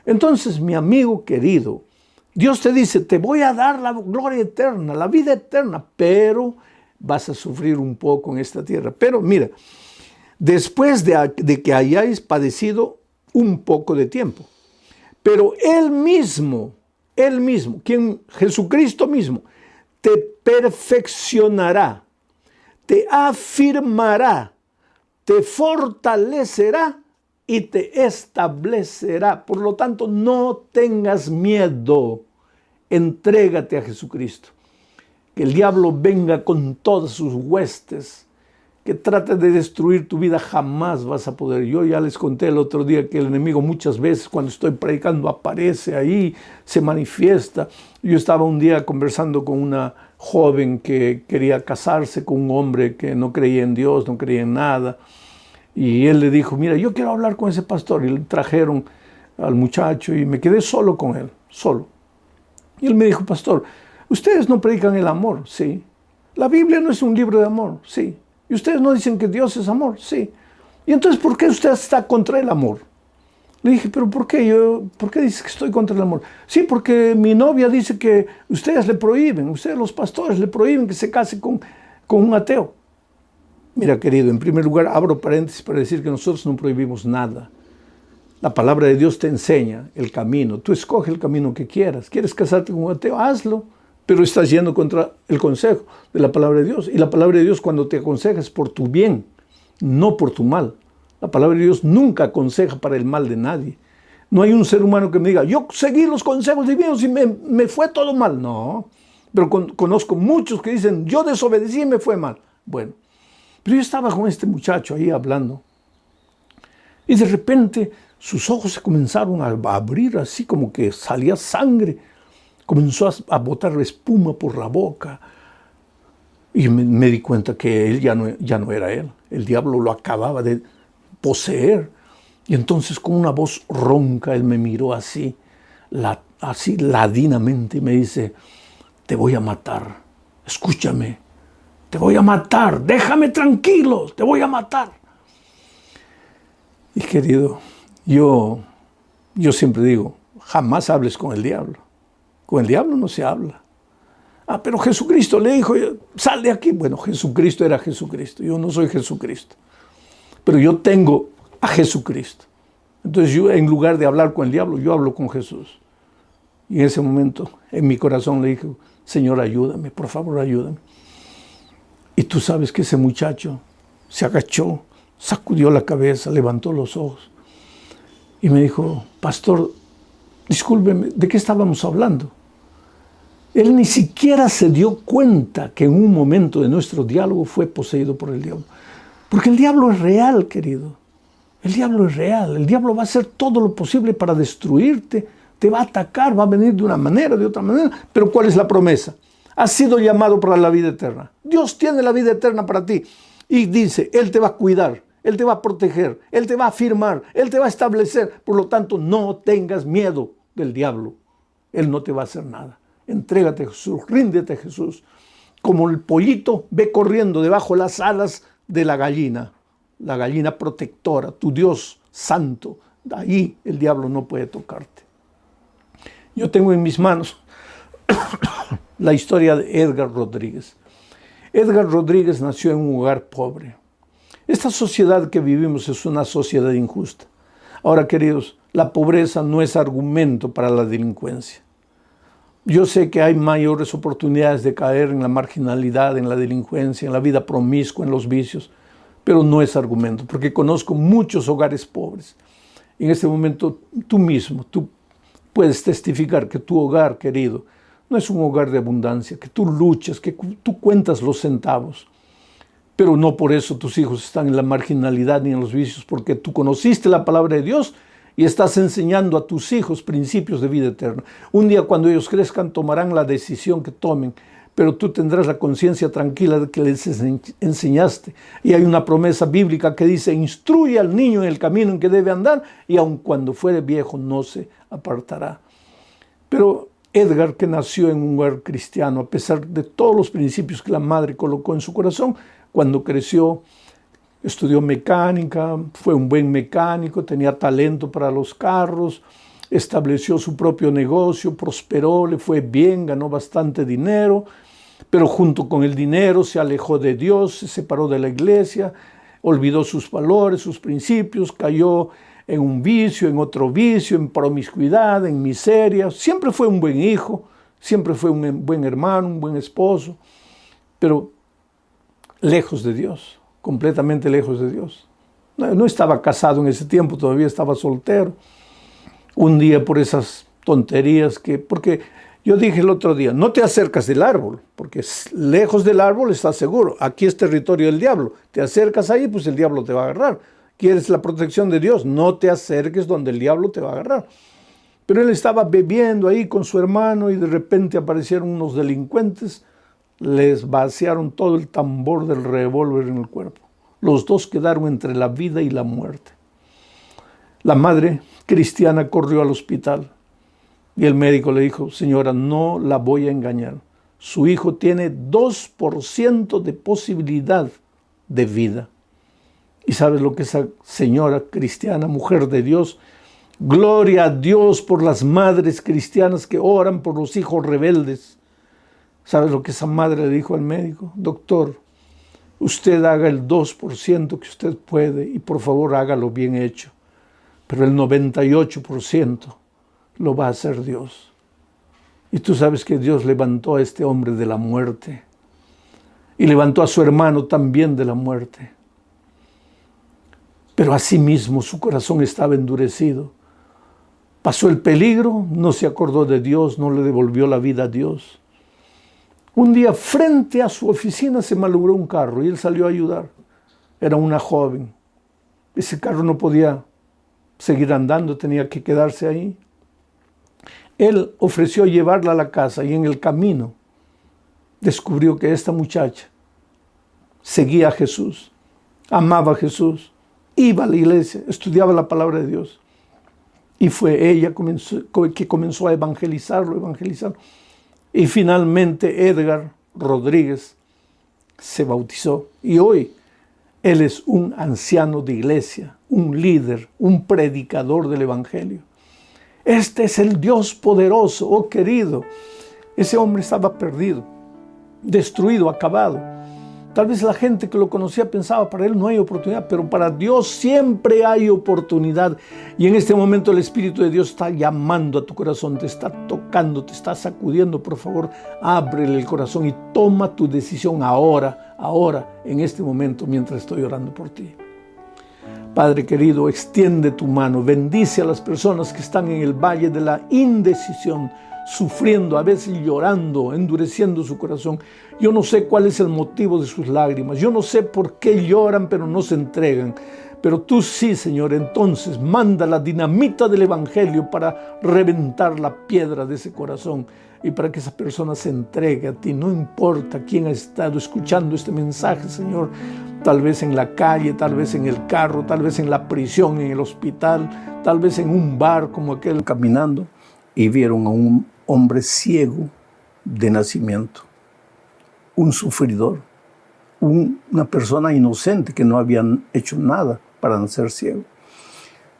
Entonces, mi amigo querido, Dios te dice, te voy a dar la gloria eterna, la vida eterna, pero vas a sufrir un poco en esta tierra. Pero mira, después de que hayáis padecido un poco de tiempo, pero Él mismo, Jesucristo mismo, te perfeccionará, te afirmará, te fortalecerá y te establecerá. Por lo tanto, no tengas miedo. Entrégate a Jesucristo. Que el diablo venga con todas sus huestes, que trate de destruir tu vida, jamás vas a poder. Yo ya les conté el otro día que el enemigo muchas veces cuando estoy predicando aparece ahí, se manifiesta. Yo estaba un día conversando con una joven que quería casarse con un hombre que no creía en Dios, no creía en nada. Y él le dijo, mira, yo quiero hablar con ese pastor. Y le trajeron al muchacho y me quedé solo con él, solo. Y él me dijo, pastor, ustedes no predican el amor, sí. La Biblia no es un libro de amor, sí. Y ustedes no dicen que Dios es amor, sí. Y entonces, ¿por qué usted está contra el amor? Le dije, ¿pero por qué? ¿Por qué dice que estoy contra el amor? Sí, porque mi novia dice que ustedes le prohíben, ustedes los pastores le prohíben que se case con un ateo. Mira, querido, en primer lugar, abro paréntesis para decir que nosotros no prohibimos nada. La palabra de Dios te enseña el camino. Tú escoge el camino que quieras. ¿Quieres casarte con un ateo? Hazlo. Pero estás yendo contra el consejo de la palabra de Dios. Y la palabra de Dios cuando te aconseja es por tu bien, no por tu mal. La palabra de Dios nunca aconseja para el mal de nadie. No hay un ser humano que me diga, yo seguí los consejos divinos y me fue todo mal. No, pero conozco muchos que dicen, yo desobedecí y me fue mal. Bueno, pero yo estaba con este muchacho ahí hablando. Y de repente sus ojos se comenzaron a abrir así como que salía sangre. Comenzó a botar espuma por la boca. Y me di cuenta que él ya no era él. El diablo lo acababa de poseer. Y entonces con una voz ronca él me miró así ladinamente y me dice, te voy a matar. Escúchame. Te voy a matar. Déjame tranquilo. Te voy a matar. Y querido, yo siempre digo, jamás hables con el diablo. Con el diablo no se habla. Ah, pero Jesucristo le dijo, sal de aquí. Bueno, Jesucristo era Jesucristo. Yo no soy Jesucristo. Pero yo tengo a Jesucristo. Entonces yo, en lugar de hablar con el diablo, yo hablo con Jesús. Y en ese momento, en mi corazón le dije, Señor, ayúdame, por favor, ayúdame. Y tú sabes que ese muchacho se agachó, sacudió la cabeza, levantó los ojos y me dijo, pastor, discúlpeme, ¿de qué estábamos hablando? Él ni siquiera se dio cuenta que en un momento de nuestro diálogo fue poseído por el diablo. Porque el diablo es real, querido. El diablo es real. El diablo va a hacer todo lo posible para destruirte. Te va a atacar, va a venir de una manera, de otra manera. Pero ¿cuál es la promesa? Has sido llamado para la vida eterna. Dios tiene la vida eterna para ti. Y dice, Él te va a cuidar, Él te va a proteger, Él te va a afirmar, Él te va a establecer. Por lo tanto, no tengas miedo del diablo. Él no te va a hacer nada. Entrégate a Jesús, ríndete a Jesús. Como el pollito, ve corriendo debajo las alas de la gallina protectora, tu Dios santo. De ahí el diablo no puede tocarte. Yo tengo en mis manos la historia de Edgar Rodríguez. Edgar Rodríguez nació en un hogar pobre. Esta sociedad que vivimos es una sociedad injusta. Ahora, queridos, la pobreza no es argumento para la delincuencia. Yo sé que hay mayores oportunidades de caer en la marginalidad, en la delincuencia, en la vida promiscua, en los vicios, pero no es argumento, porque conozco muchos hogares pobres. En este momento tú mismo, tú puedes testificar que tu hogar, querido, no es un hogar de abundancia, que tú luchas, que tú cuentas los centavos, pero no por eso tus hijos están en la marginalidad ni en los vicios, porque tú conociste la palabra de Dios y estás enseñando a tus hijos principios de vida eterna. Un día cuando ellos crezcan tomarán la decisión que tomen, pero tú tendrás la conciencia tranquila de que les enseñaste. Y hay una promesa bíblica que dice, instruye al niño en el camino en que debe andar y aun cuando fuere viejo no se apartará. Pero Edgar, que nació en un hogar cristiano, a pesar de todos los principios que la madre colocó en su corazón, cuando creció, estudió mecánica, fue un buen mecánico, tenía talento para los carros, estableció su propio negocio, prosperó, le fue bien, ganó bastante dinero, pero junto con el dinero se alejó de Dios, se separó de la iglesia, olvidó sus valores, sus principios, cayó en un vicio, en otro vicio, en promiscuidad, en miseria. Siempre fue un buen hijo, siempre fue un buen hermano, un buen esposo, pero lejos de Dios, completamente lejos de Dios. No estaba casado en ese tiempo, todavía estaba soltero. Un día por esas tonterías porque yo dije el otro día, no te acercas del árbol, porque lejos del árbol estás seguro. Aquí es territorio del diablo. Te acercas ahí, pues el diablo te va a agarrar. ¿Quieres la protección de Dios? No te acerques donde el diablo te va a agarrar. Pero él estaba bebiendo ahí con su hermano y de repente aparecieron unos delincuentes, les vaciaron todo el tambor del revólver en el cuerpo. Los dos quedaron entre la vida y la muerte. La madre cristiana corrió al hospital y el médico le dijo, señora, no la voy a engañar. Su hijo tiene 2% de posibilidad de vida. ¿Y sabes lo que esa señora cristiana, mujer de Dios? Gloria a Dios por las madres cristianas que oran por los hijos rebeldes. ¿Sabes lo que esa madre le dijo al médico? Doctor, usted haga el 2% que usted puede y por favor hágalo bien hecho. Pero el 98% lo va a hacer Dios. Y tú sabes que Dios levantó a este hombre de la muerte y levantó a su hermano también de la muerte. Pero asimismo su corazón estaba endurecido. Pasó el peligro, no se acordó de Dios, no le devolvió la vida a Dios. Un día frente a su oficina se malogró un carro y él salió a ayudar. Era una joven. Ese carro no podía seguir andando, tenía que quedarse ahí. Él ofreció llevarla a la casa y en el camino descubrió que esta muchacha seguía a Jesús, amaba a Jesús, iba a la iglesia, estudiaba la palabra de Dios. Y fue ella que comenzó a evangelizarlo. Y finalmente Edgar Rodríguez se bautizó. Y hoy él es un anciano de iglesia, un líder, un predicador del evangelio. Este es el Dios poderoso, oh querido. Ese hombre estaba perdido, destruido, acabado. Tal vez la gente que lo conocía pensaba, para él no hay oportunidad, pero para Dios siempre hay oportunidad. Y en este momento el Espíritu de Dios está llamando a tu corazón, te está tocando, te está sacudiendo. Por favor, ábrele el corazón y toma tu decisión ahora, en este momento, mientras estoy orando por ti. Padre querido, extiende tu mano, bendice a las personas que están en el valle de la indecisión, sufriendo, a veces llorando, endureciendo su corazón. Yo no sé cuál es el motivo de sus lágrimas, yo no sé por qué lloran, pero no se entregan. Pero tú sí, Señor, entonces manda la dinamita del Evangelio para reventar la piedra de ese corazón y para que esa persona se entregue a ti. No importa quién ha estado escuchando este mensaje, Señor, tal vez en la calle, tal vez en el carro, tal vez en la prisión, en el hospital, tal vez en un bar como aquel, caminando, y vieron a un hombre ciego de nacimiento, un sufridor, una persona inocente que no habían hecho nada para nacer ciego.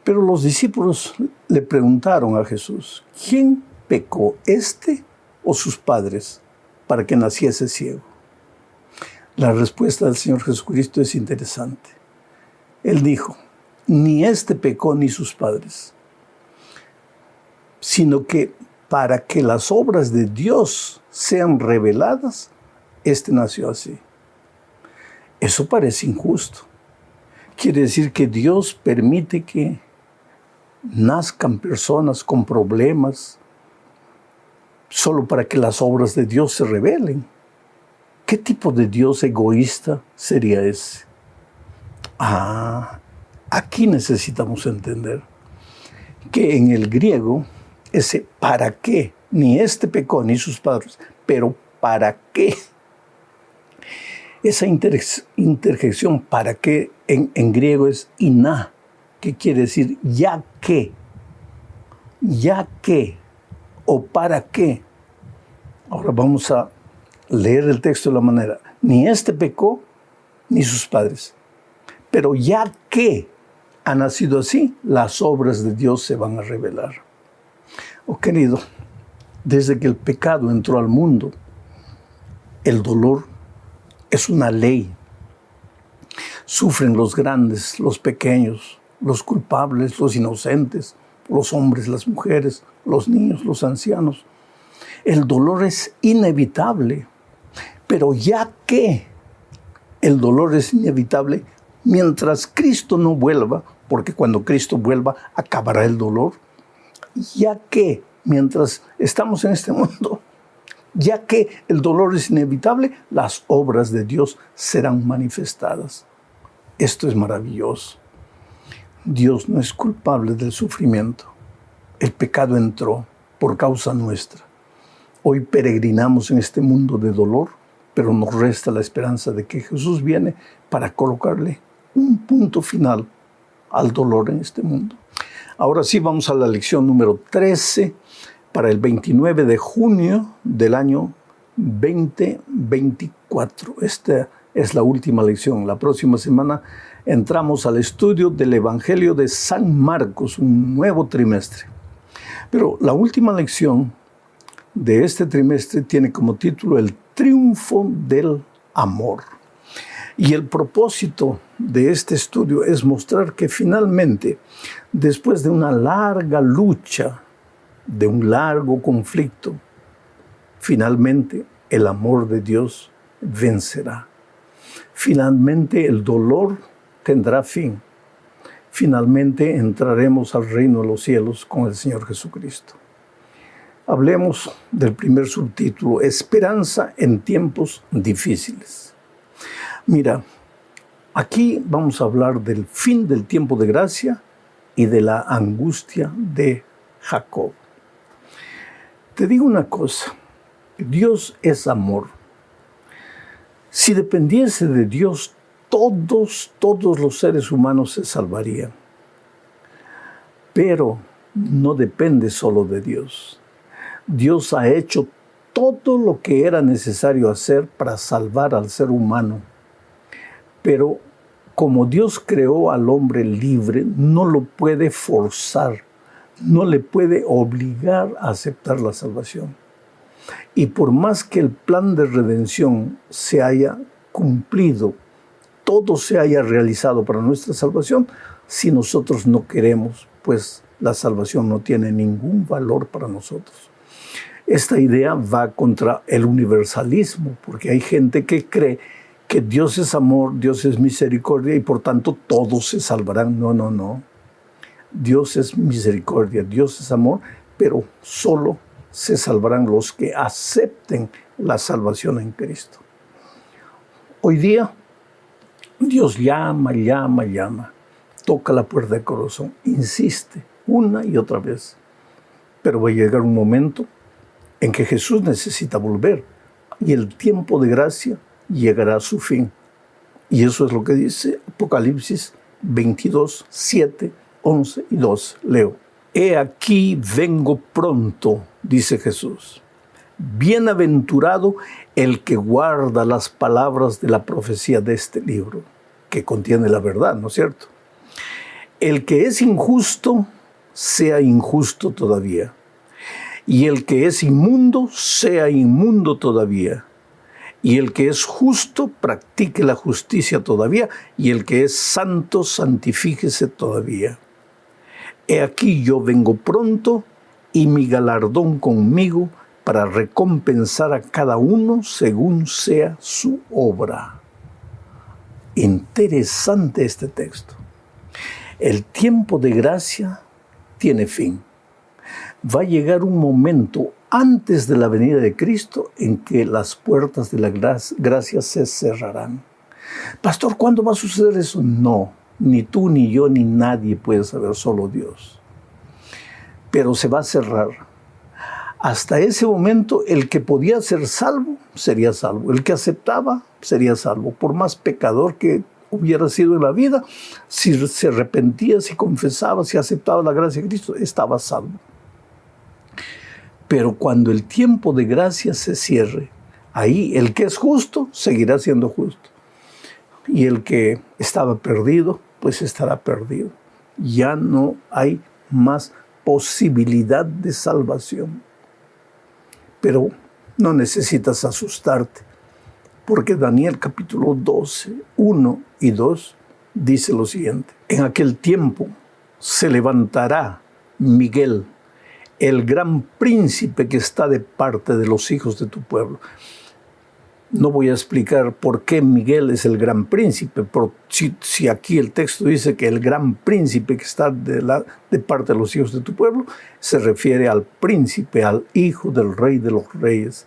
Pero los discípulos le preguntaron a Jesús, ¿quién pecó, este o sus padres, para que naciese ciego? La respuesta del Señor Jesucristo es interesante. Él dijo, ni este pecó ni sus padres, sino que para que las obras de Dios sean reveladas, este nació así. Eso parece injusto. Quiere decir que Dios permite que nazcan personas con problemas solo para que las obras de Dios se revelen. ¿Qué tipo de Dios egoísta sería ese? Aquí necesitamos entender. que en el griego ese ¿para qué? Ni este pecó ni sus padres, pero ¿para qué? Esa interjección ¿para qué? En griego es iná, que quiere decir ya que o para qué. Ahora vamos a leer el texto de la manera. Ni este pecó ni sus padres, pero ya que ha nacido así, las obras de Dios se van a revelar. Oh querido, desde que el pecado entró al mundo, el dolor es una ley. Sufren los grandes, los pequeños, los culpables, los inocentes, los hombres, las mujeres, los niños, los ancianos. El dolor es inevitable, pero ya que el dolor es inevitable, mientras Cristo no vuelva, porque cuando Cristo vuelva acabará el dolor, ya que mientras estamos en este mundo, ya que el dolor es inevitable, las obras de Dios serán manifestadas. Esto es maravilloso. Dios no es culpable del sufrimiento. El pecado entró por causa nuestra. Hoy peregrinamos en este mundo de dolor, pero nos resta la esperanza de que Jesús viene para colocarle un punto final al dolor en este mundo. Ahora sí vamos a la lección número 13 para el 29 de junio del año 2024. Esta es la última lección. La próxima semana entramos al estudio del Evangelio de San Marcos, un nuevo trimestre. Pero la última lección de este trimestre tiene como título El triunfo del amor. Y el propósito de este estudio es mostrar que finalmente, después de una larga lucha, de un largo conflicto, finalmente el amor de Dios vencerá. Finalmente el dolor tendrá fin. Finalmente entraremos al reino de los cielos con el Señor Jesucristo. Hablemos del primer subtítulo, Esperanza en tiempos difíciles. Mira, aquí vamos a hablar del fin del tiempo de gracia y de la angustia de Jacob. Te digo una cosa, Dios es amor. Si dependiese de Dios, todos los seres humanos se salvarían. Pero no depende solo de Dios. Dios ha hecho todo lo que era necesario hacer para salvar al ser humano. Pero como Dios creó al hombre libre, no lo puede forzar, no le puede obligar a aceptar la salvación. Y por más que el plan de redención se haya cumplido, todo se haya realizado para nuestra salvación, si nosotros no queremos, pues la salvación no tiene ningún valor para nosotros. Esta idea va contra el universalismo, porque hay gente que cree que Dios es amor, Dios es misericordia y por tanto todos se salvarán. No. Dios es misericordia, Dios es amor, pero solo se salvarán los que acepten la salvación en Cristo. Hoy día, Dios llama, toca la puerta del corazón, insiste una y otra vez. Pero va a llegar un momento en que Jesús necesita volver y el tiempo de gracia llegará a su fin. Y eso es lo que dice Apocalipsis 22, 7, 11 y 12. Leo. He aquí vengo pronto, dice Jesús. Bienaventurado el que guarda las palabras de la profecía de este libro, que contiene la verdad, ¿no es cierto? El que es injusto, sea injusto todavía. Y el que es inmundo, sea inmundo todavía. Y el que es justo, practique la justicia todavía. Y el que es santo, santifíquese todavía. He aquí yo vengo pronto, y mi galardón conmigo, para recompensar a cada uno según sea su obra. Interesante este texto. El tiempo de gracia tiene fin. Va a llegar un momento antes de la venida de Cristo en que las puertas de la gracia se cerrarán. Pastor, ¿cuándo va a suceder eso? No, ni tú, ni yo, ni nadie puede saber, solo Dios. pero se va a cerrar. Hasta ese momento, el que podía ser salvo, sería salvo. El que aceptaba, sería salvo. Por más pecador que hubiera sido en la vida, si se arrepentía, si confesaba, si aceptaba la gracia de Cristo, estaba salvo. Pero cuando el tiempo de gracia se cierre, ahí el que es justo seguirá siendo justo. Y el que estaba perdido, pues estará perdido. Ya no hay más posibilidad de salvación. Pero no necesitas asustarte, porque Daniel capítulo 12, 1 y 2 dice lo siguiente: en aquel tiempo se levantará Miguel, el gran príncipe que está de parte de los hijos de tu pueblo. No voy a explicar por qué Miguel es el gran príncipe, pero si aquí el texto dice que el gran príncipe que está de parte de los hijos de tu pueblo, se refiere al príncipe, al hijo del rey de los reyes,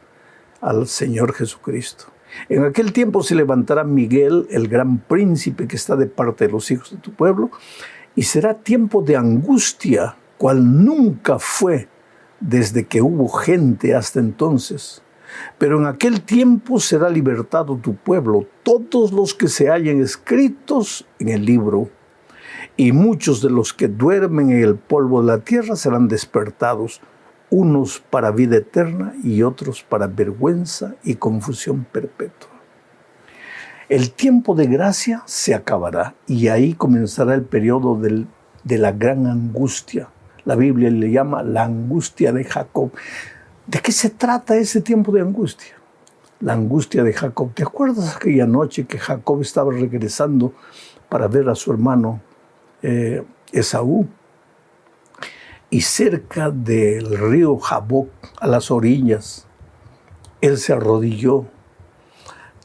al Señor Jesucristo. En aquel tiempo se levantará Miguel, el gran príncipe que está de parte de los hijos de tu pueblo, y será tiempo de angustia, cual nunca fue desde que hubo gente hasta entonces. Pero en aquel tiempo será libertado tu pueblo, todos los que se hallen escritos en el libro, y muchos de los que duermen en el polvo de la tierra serán despertados, unos para vida eterna y otros para vergüenza y confusión perpetua. El tiempo de gracia se acabará y ahí comenzará el periodo de la gran angustia. La Biblia le llama la angustia de Jacob. ¿De qué se trata ese tiempo de angustia? La angustia de Jacob. ¿Te acuerdas aquella noche que Jacob estaba regresando para ver a su hermano Esaú? Y cerca del río Jaboc, a las orillas, él se arrodilló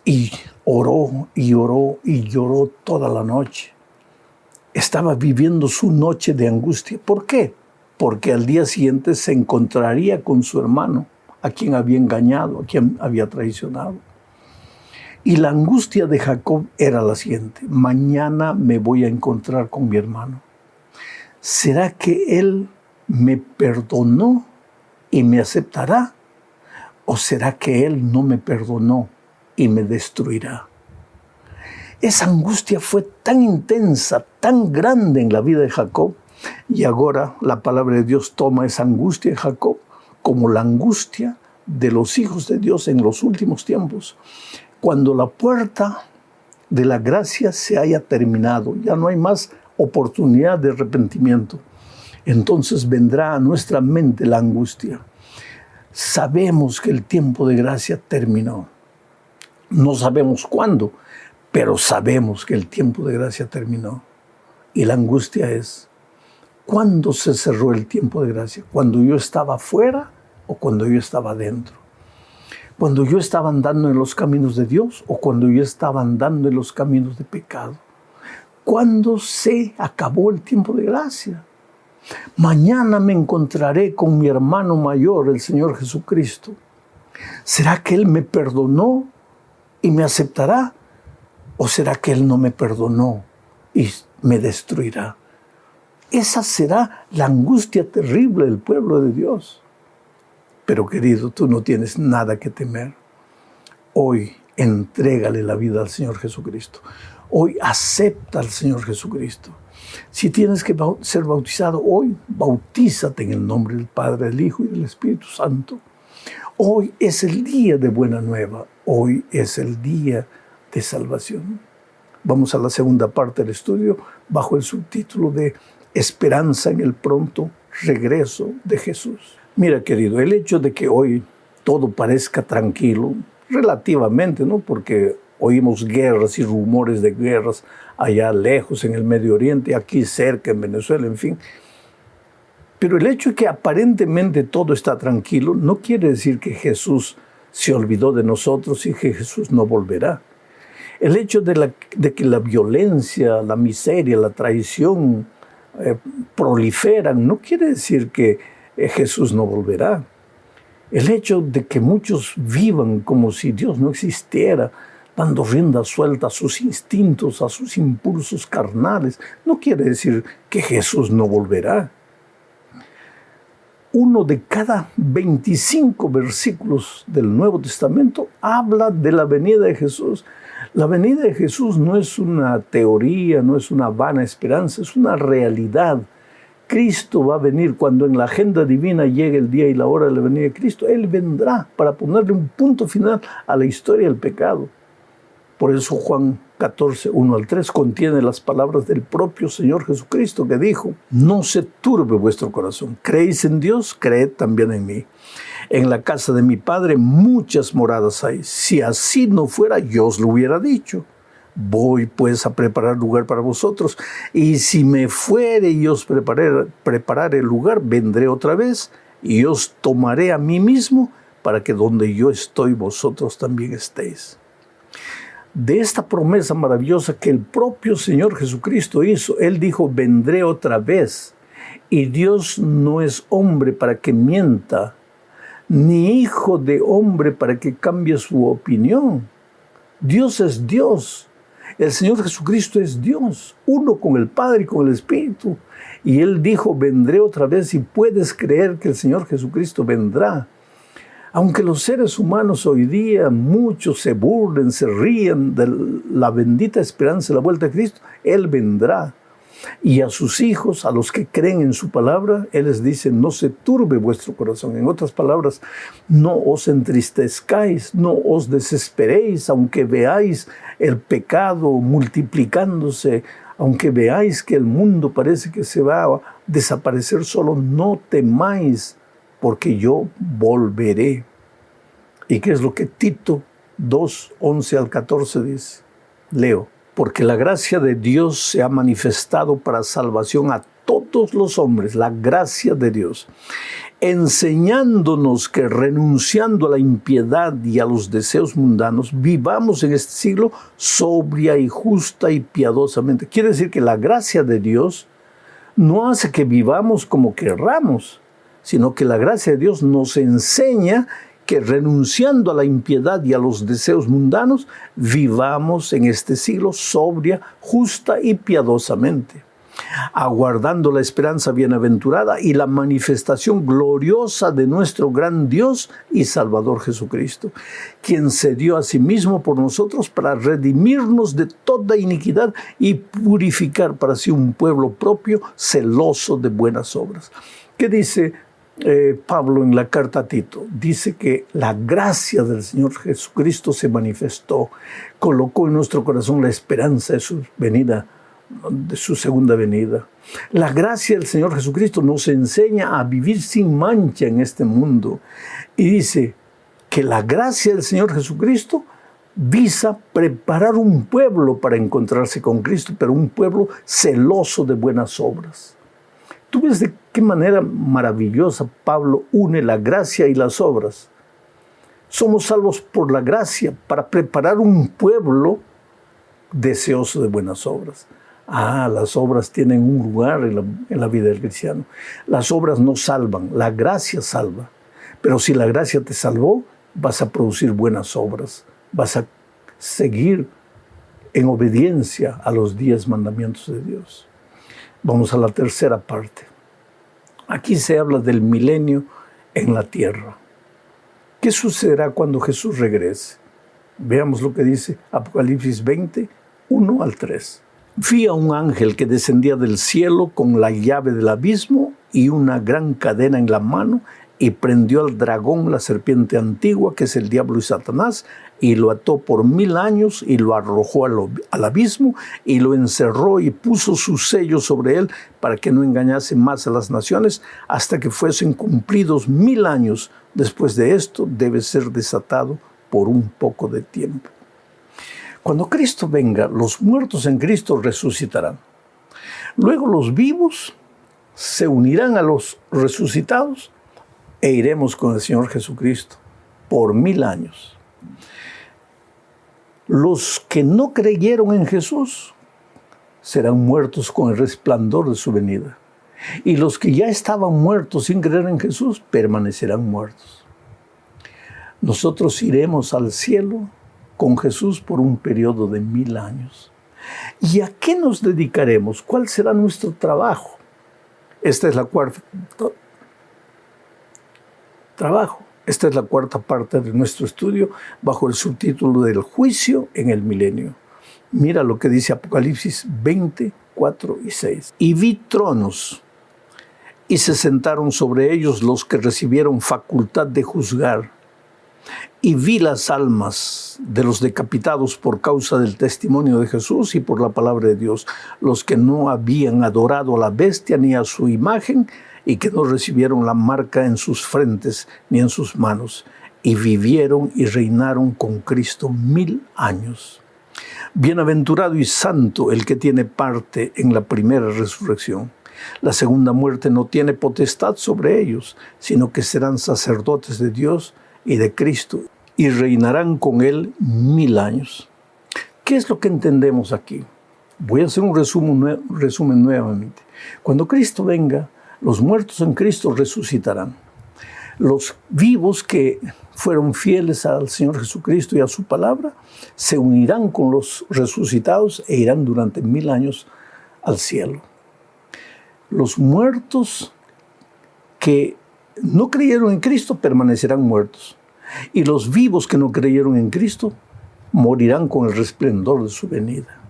y oró y oró y lloró toda la noche. Estaba viviendo su noche de angustia. ¿Por qué? Porque al día siguiente se encontraría con su hermano, a quien había engañado, a quien había traicionado. Y la angustia de Jacob era la siguiente: mañana me voy a encontrar con mi hermano. ¿Será que él me perdonó y me aceptará? ¿O será que él no me perdonó y me destruirá? Esa angustia fue tan intensa, tan grande en la vida de Jacob. Y ahora la palabra de Dios toma esa angustia de Jacob como la angustia de los hijos de Dios en los últimos tiempos. Cuando la puerta de la gracia se haya terminado, ya no hay más oportunidad de arrepentimiento, entonces vendrá a nuestra mente la angustia. Sabemos que el tiempo de gracia terminó. No sabemos cuándo, pero sabemos que el tiempo de gracia terminó. Y la angustia es: ¿cuándo se cerró el tiempo de gracia? ¿Cuando yo estaba afuera o cuando yo estaba dentro? ¿Cuando yo estaba andando en los caminos de Dios o cuando yo estaba andando en los caminos de pecado? ¿Cuándo se acabó el tiempo de gracia? Mañana me encontraré con mi hermano mayor, el Señor Jesucristo. ¿Será que Él me perdonó y me aceptará? ¿O será que Él no me perdonó y me destruirá? Esa será la angustia terrible del pueblo de Dios. Pero querido, tú no tienes nada que temer. Hoy entrégale la vida al Señor Jesucristo. Hoy acepta al Señor Jesucristo. Si tienes que ser bautizado hoy, bautízate en el nombre del Padre, del Hijo y del Espíritu Santo. Hoy es el día de buena nueva. Hoy es el día de salvación. Vamos a la segunda parte del estudio bajo el subtítulo de Esperanza en el pronto regreso de Jesús. Mira, querido, el hecho de que hoy todo parezca tranquilo, relativamente, ¿no? Porque oímos guerras y rumores de guerras allá lejos en el Medio Oriente, aquí cerca en Venezuela, en fin. Pero el hecho de que aparentemente todo está tranquilo no quiere decir que Jesús se olvidó de nosotros y que Jesús no volverá. El hecho de que la violencia, la miseria, la traición proliferan no quiere decir que Jesús no volverá. El hecho de que muchos vivan como si Dios no existiera, dando rienda suelta a sus instintos, a sus impulsos carnales, no quiere decir que Jesús no volverá. uno de cada 25 versículos del Nuevo Testamento habla de la venida de Jesús. La venida de Jesús no es una teoría, no es una vana esperanza, es una realidad. Cristo va a venir cuando en la agenda divina llegue el día y la hora de la venida de Cristo. Él vendrá para ponerle un punto final a la historia del pecado. Por eso Juan 14, 1 al 3 contiene las palabras del propio Señor Jesucristo que dijo: no se turbe vuestro corazón. ¿Creéis en Dios? Creed también en mí. En la casa de mi Padre muchas moradas hay. Si así no fuera, yo os lo hubiera dicho. Voy pues a preparar lugar para vosotros. Y si me fuere y os preparar el lugar, vendré otra vez y os tomaré a mí mismo, para que donde yo estoy, vosotros también estéis. De esta promesa maravillosa que el propio Señor Jesucristo hizo, Él dijo: vendré otra vez. Y Dios no es hombre para que mienta, ni hijo de hombre para que cambie su opinión. Dios es Dios. El Señor Jesucristo es Dios, uno con el Padre y con el Espíritu. Y Él dijo: vendré otra vez, y puedes creer que el Señor Jesucristo vendrá. Aunque los seres humanos hoy día, muchos se burlen, se ríen de la bendita esperanza de la vuelta de Cristo, Él vendrá. Y a sus hijos, a los que creen en su palabra, Él les dice: no se turbe vuestro corazón. En otras palabras, no os entristezcáis, no os desesperéis, aunque veáis el pecado multiplicándose, aunque veáis que el mundo parece que se va a desaparecer solo, no temáis, porque yo volveré. ¿Y qué es lo que Tito 2, 11 al 14 dice? Leo: porque la gracia de Dios se ha manifestado para salvación a todos los hombres, la gracia de Dios, enseñándonos que renunciando a la impiedad y a los deseos mundanos, vivamos en este siglo sobria y justa y piadosamente. Quiere decir que la gracia de Dios no hace que vivamos como querramos, sino que la gracia de Dios nos enseña que renunciando a la impiedad y a los deseos mundanos, vivamos en este siglo sobria, justa y piadosamente, aguardando la esperanza bienaventurada y la manifestación gloriosa de nuestro gran Dios y Salvador Jesucristo, quien se dio a sí mismo por nosotros para redimirnos de toda iniquidad y purificar para sí un pueblo propio, celoso de buenas obras. ¿Qué dice Pablo en la carta a Tito? Dice que la gracia del Señor Jesucristo se manifestó, colocó en nuestro corazón la esperanza de su venida, de su segunda venida. La gracia del Señor Jesucristo nos enseña a vivir sin mancha en este mundo. Y dice que la gracia del Señor Jesucristo visa preparar un pueblo para encontrarse con Cristo, pero un pueblo celoso de buenas obras. ¿Tú ves de qué manera maravillosa Pablo une la gracia y las obras? Somos salvos por la gracia para preparar un pueblo deseoso de buenas obras. Las obras tienen un lugar en la vida del cristiano. Las obras no salvan, la gracia salva. Pero si la gracia te salvó, vas a producir buenas obras. Vas a seguir en obediencia a los 10 mandamientos de Dios. Vamos a la tercera parte. Aquí se habla del milenio en la tierra. ¿Qué sucederá cuando Jesús regrese? Veamos lo que dice Apocalipsis 20, 1 al 3. Vi a un ángel que descendía del cielo con la llave del abismo y una gran cadena en la mano, y prendió al dragón, la serpiente antigua, que es el diablo y Satanás, y lo ató por 1000 años y lo arrojó al abismo y lo encerró y puso su sello sobre él para que no engañase más a las naciones hasta que fuesen cumplidos 1000 años. Después de esto debe ser desatado por un poco de tiempo. Cuando Cristo venga, los muertos en Cristo resucitarán. Luego los vivos se unirán a los resucitados e iremos con el Señor Jesucristo por 1000 años. Los que no creyeron en Jesús serán muertos con el resplandor de su venida. Y los que ya estaban muertos sin creer en Jesús permanecerán muertos. Nosotros iremos al cielo con Jesús por un periodo de 1000 años. ¿Y a qué nos dedicaremos? ¿Cuál será nuestro trabajo? Esta es la cuarta trabajo. Esta es la cuarta parte de nuestro estudio bajo el subtítulo del juicio en el milenio. Mira lo que dice Apocalipsis 20, 4 y 6. Y vi tronos, y se sentaron sobre ellos los que recibieron facultad de juzgar. Y vi las almas de los decapitados por causa del testimonio de Jesús y por la palabra de Dios, los que no habían adorado a la bestia ni a su imagen, y que no recibieron la marca en sus frentes ni en sus manos, y vivieron y reinaron con Cristo 1000 años. Bienaventurado y santo el que tiene parte en la primera resurrección. La segunda muerte no tiene potestad sobre ellos, sino que serán sacerdotes de Dios y de Cristo, y reinarán con Él 1000 años. ¿Qué es lo que entendemos aquí? Voy a hacer un resumen nuevamente. Cuando Cristo venga, los muertos en Cristo resucitarán. Los vivos que fueron fieles al Señor Jesucristo y a su palabra, se unirán con los resucitados e irán durante 1000 años al cielo. Los muertos que no creyeron en Cristo permanecerán muertos. Y los vivos que no creyeron en Cristo morirán con el resplendor de su venida.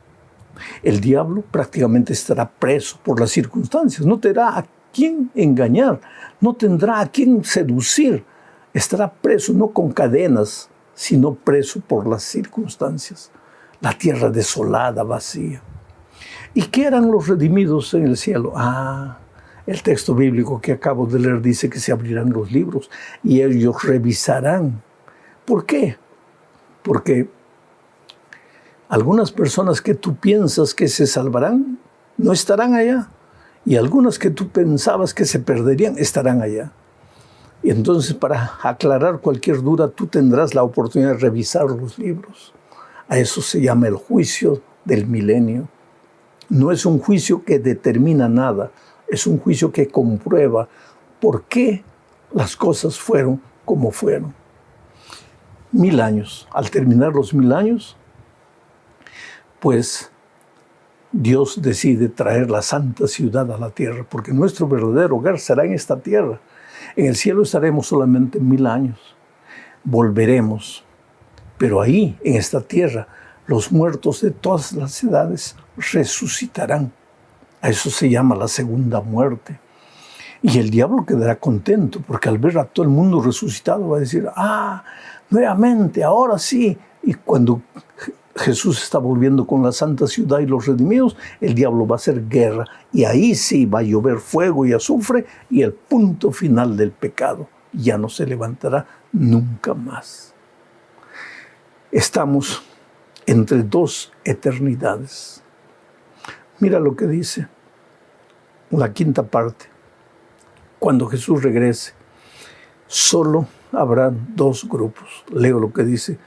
El diablo prácticamente estará preso por las circunstancias. No tendrá a quién engañar, no tendrá a quién seducir. Estará preso no con cadenas, sino preso por las circunstancias. La tierra desolada, vacía. ¿Y qué harán los redimidos en el cielo? El texto bíblico que acabo de leer dice que se abrirán los libros y ellos revisarán. ¿Por qué? Porque algunas personas que tú piensas que se salvarán no estarán allá. Y algunas que tú pensabas que se perderían estarán allá. Y entonces, para aclarar cualquier duda, tú tendrás la oportunidad de revisar los libros. A eso se llama el juicio del milenio. No es un juicio que determina nada, es un juicio que comprueba por qué las cosas fueron como fueron. 1000 años. Al terminar los 1000 años, pues Dios decide traer la santa ciudad a la tierra, porque nuestro verdadero hogar será en esta tierra. En el cielo estaremos solamente 1000 años. Volveremos. Pero ahí, en esta tierra, los muertos de todas las edades resucitarán. A eso se llama la segunda muerte. Y el diablo quedará contento, porque al ver a todo el mundo resucitado va a decir, nuevamente, ahora sí. Y cuando Jesús está volviendo con la santa ciudad y los redimidos, el diablo va a hacer guerra. Y ahí sí va a llover fuego y azufre y el punto final del pecado. Ya no se levantará nunca más. Estamos entre dos eternidades. Mira lo que dice la quinta parte. Cuando Jesús regrese, solo habrá dos grupos. Leo lo que dice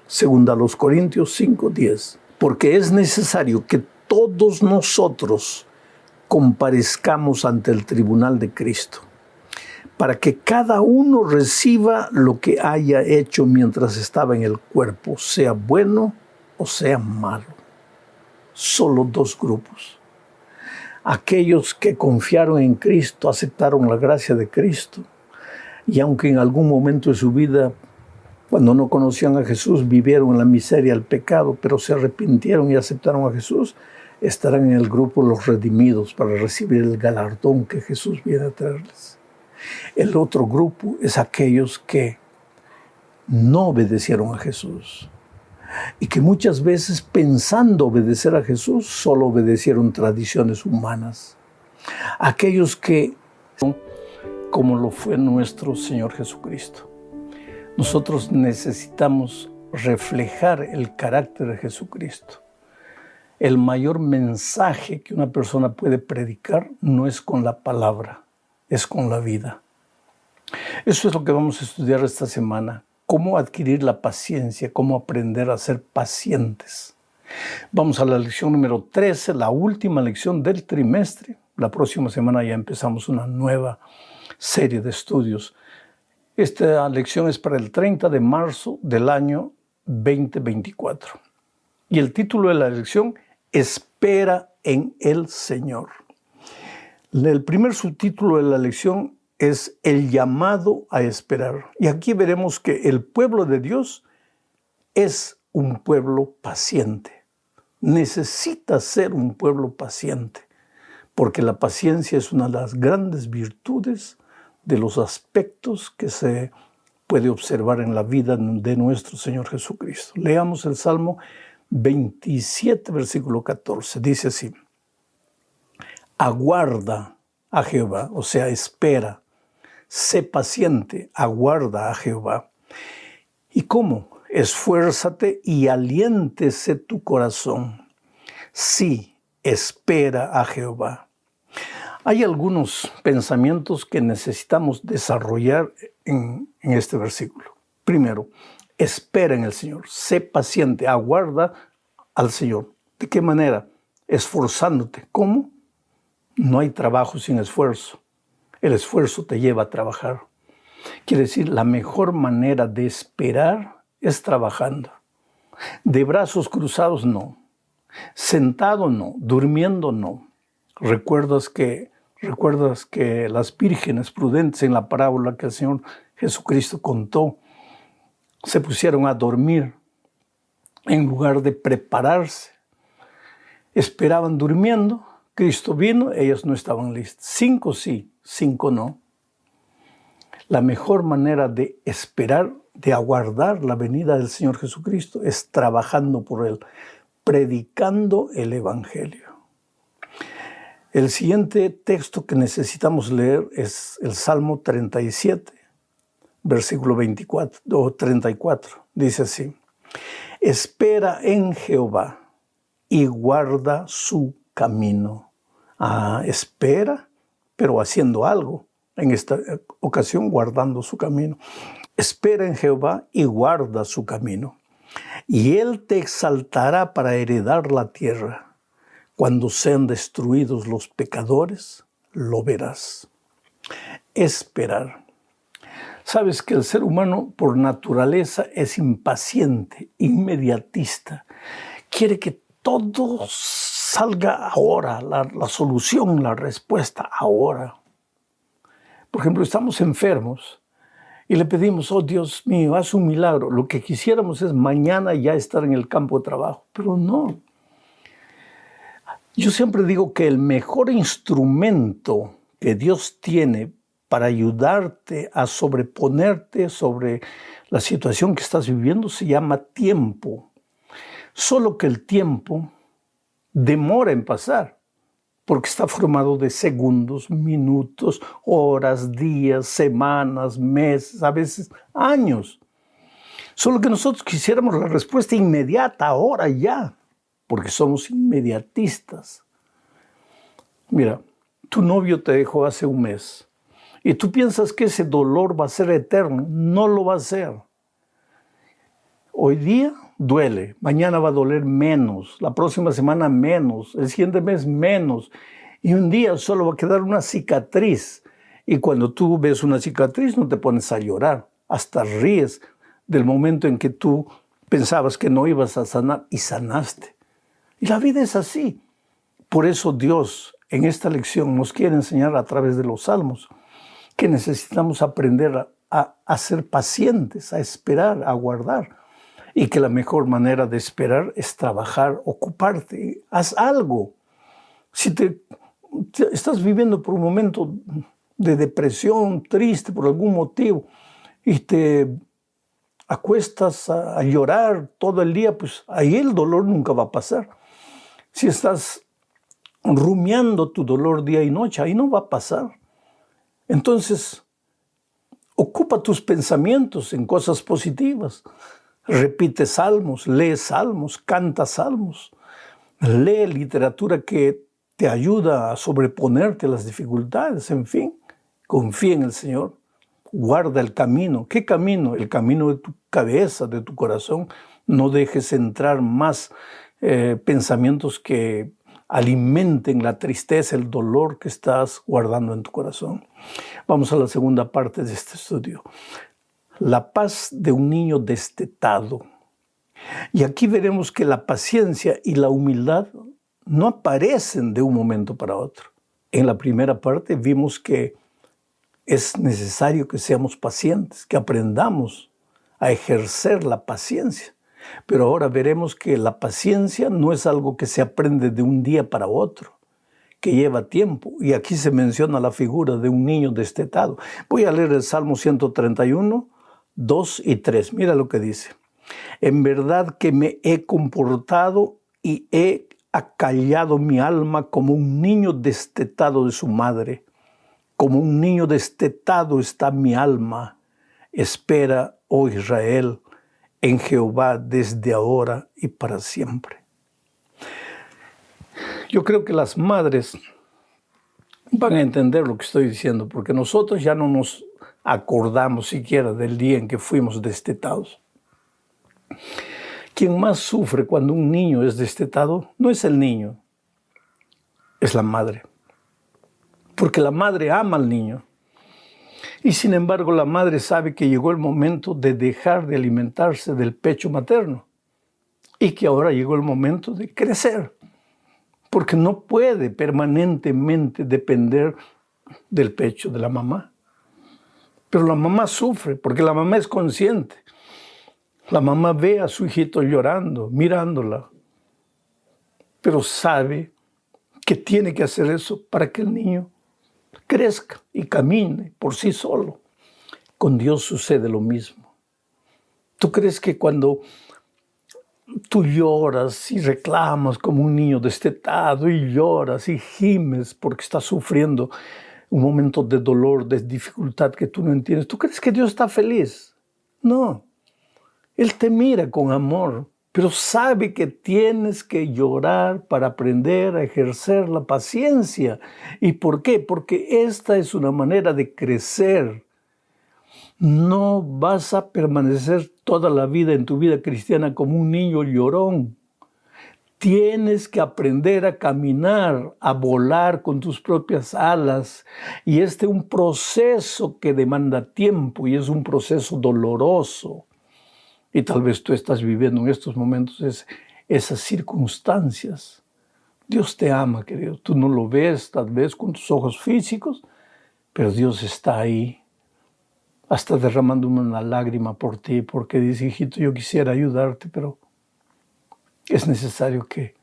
segunda a los Corintios 5:10. Porque es necesario que todos nosotros comparezcamos ante el tribunal de Cristo, para que cada uno reciba lo que haya hecho mientras estaba en el cuerpo, sea bueno o sea malo. Solo dos grupos. Aquellos que confiaron en Cristo, aceptaron la gracia de Cristo, y aunque en algún momento de su vida, cuando no conocían a Jesús, vivieron en la miseria, el pecado, pero se arrepintieron y aceptaron a Jesús, estarán en el grupo los redimidos para recibir el galardón que Jesús viene a traerles. El otro grupo es aquellos que no obedecieron a Jesús y que muchas veces, pensando obedecer a Jesús, solo obedecieron tradiciones humanas. Aquellos que, como lo fue nuestro Señor Jesucristo. Nosotros necesitamos reflejar el carácter de Jesucristo. El mayor mensaje que una persona puede predicar no es con la palabra, es con la vida. Eso es lo que vamos a estudiar esta semana. Cómo adquirir la paciencia, cómo aprender a ser pacientes. Vamos a la lección número 13, la última lección del trimestre. La próxima semana ya empezamos una nueva serie de estudios. Esta lección es para el 30 de marzo del año 2024. Y el título de la lección, Espera en el Señor. El primer subtítulo de la lección es el llamado a esperar. Y aquí veremos que el pueblo de Dios es un pueblo paciente. Necesita ser un pueblo paciente, porque la paciencia es una de las grandes virtudes de los aspectos que se puede observar en la vida de nuestro Señor Jesucristo. Leamos el Salmo 27, versículo 14. Dice así: aguarda a Jehová, o sea, espera. Sé paciente, aguarda a Jehová. ¿Y cómo? Esfuérzate y aliéntese tu corazón. Sí, espera a Jehová. Hay algunos pensamientos que necesitamos desarrollar en este versículo. Primero, espera en el Señor. Sé paciente, aguarda al Señor. ¿De qué manera? Esforzándote. ¿Cómo? No hay trabajo sin esfuerzo. El esfuerzo te lleva a trabajar. Quiere decir, la mejor manera de esperar es trabajando. De brazos cruzados, no. Sentado, no. Durmiendo, no. ¿Recuerdas que las vírgenes prudentes en la parábola que el Señor Jesucristo contó se pusieron a dormir en lugar de prepararse? Esperaban durmiendo. Cristo vino, ellas no estaban listas. 5 sí, 5 no. La mejor manera de esperar, de aguardar la venida del Señor Jesucristo es trabajando por Él, predicando el Evangelio. El siguiente texto que necesitamos leer es el Salmo 37, versículo 24 o 34. Dice así: espera en Jehová y guarda su camino. Espera, pero haciendo algo. En esta ocasión, guardando su camino. Espera en Jehová y guarda su camino. Y Él te exaltará para heredar la tierra. Cuando sean destruidos los pecadores, lo verás. Esperar. Sabes que el ser humano por naturaleza es impaciente, inmediatista. Quiere que todo salga ahora, la solución, la respuesta ahora. Por ejemplo, estamos enfermos y le pedimos: oh Dios mío, haz un milagro. Lo que quisiéramos es mañana ya estar en el campo de trabajo, pero no. Yo siempre digo que el mejor instrumento que Dios tiene para ayudarte a sobreponerte sobre la situación que estás viviendo se llama tiempo. Solo que el tiempo demora en pasar, porque está formado de segundos, minutos, horas, días, semanas, meses, a veces años. Solo que nosotros quisiéramos la respuesta inmediata, ahora ya, porque somos inmediatistas. Mira, tu novio te dejó hace un mes y tú piensas que ese dolor va a ser eterno. No lo va a ser. Hoy día duele, mañana va a doler menos, la próxima semana menos, el siguiente mes menos, y un día solo va a quedar una cicatriz. Y cuando tú ves una cicatriz no te pones a llorar, hasta ríes del momento en que tú pensabas que no ibas a sanar y sanaste. Y la vida es así. Por eso Dios en esta lección nos quiere enseñar a través de los salmos que necesitamos aprender a ser pacientes, a esperar, a aguardar. Y que la mejor manera de esperar es trabajar, ocuparte. Haz algo. Si estás viviendo por un momento de depresión, triste por algún motivo, y te acuestas a llorar todo el día, pues ahí el dolor nunca va a pasar. Si estás rumiando tu dolor día y noche, ahí no va a pasar. Entonces, ocupa tus pensamientos en cosas positivas. Repite salmos, lee salmos, canta salmos. Lee literatura que te ayuda a sobreponerte a las dificultades. En fin, confía en el Señor. Guarda el camino. ¿Qué camino? El camino de tu cabeza, de tu corazón. No dejes entrar más pensamientos que alimenten la tristeza, el dolor que estás guardando en tu corazón. Vamos a la segunda parte de este estudio. La paz de un niño destetado. Y aquí veremos que la paciencia y la humildad no aparecen de un momento para otro. En la primera parte vimos que es necesario que seamos pacientes, que aprendamos a ejercer la paciencia. Pero ahora veremos que la paciencia no es algo que se aprende de un día para otro, que lleva tiempo. Y aquí se menciona la figura de un niño destetado. Voy a leer el Salmo 131, 2 y 3. Mira lo que dice. En verdad que me he comportado y he acallado mi alma como un niño destetado de su madre. Como un niño destetado está mi alma. Espera, oh Israel, en Jehová desde ahora y para siempre. Yo creo que las madres van a entender lo que estoy diciendo, porque nosotros ya no nos acordamos siquiera del día en que fuimos destetados. Quien más sufre cuando un niño es destetado no es el niño, es la madre. Porque la madre ama al niño. Y sin embargo la madre sabe que llegó el momento de dejar de alimentarse del pecho materno y que ahora llegó el momento de crecer. Porque no puede permanentemente depender del pecho de la mamá. Pero la mamá sufre porque la mamá es consciente. La mamá ve a su hijito llorando, mirándola, pero sabe que tiene que hacer eso para que el niño crezca y camine por sí solo. Con Dios sucede lo mismo. ¿Tú crees que cuando tú lloras y reclamas como un niño destetado y lloras y gimes porque estás sufriendo un momento de dolor, de dificultad que tú no entiendes, ¿tú crees que Dios está feliz? No. Él te mira con amor, pero sabe que tienes que llorar para aprender a ejercer la paciencia. ¿Y por qué? Porque esta es una manera de crecer. No vas a permanecer toda la vida en tu vida cristiana como un niño llorón. Tienes que aprender a caminar, a volar con tus propias alas. Y este es un proceso que demanda tiempo y es un proceso doloroso. Y tal vez tú estás viviendo en estos momentos esas circunstancias. Dios te ama, querido. Tú no lo ves tal vez con tus ojos físicos, pero Dios está ahí, hasta derramando una lágrima por ti, porque dice, hijito, yo quisiera ayudarte, pero es necesario que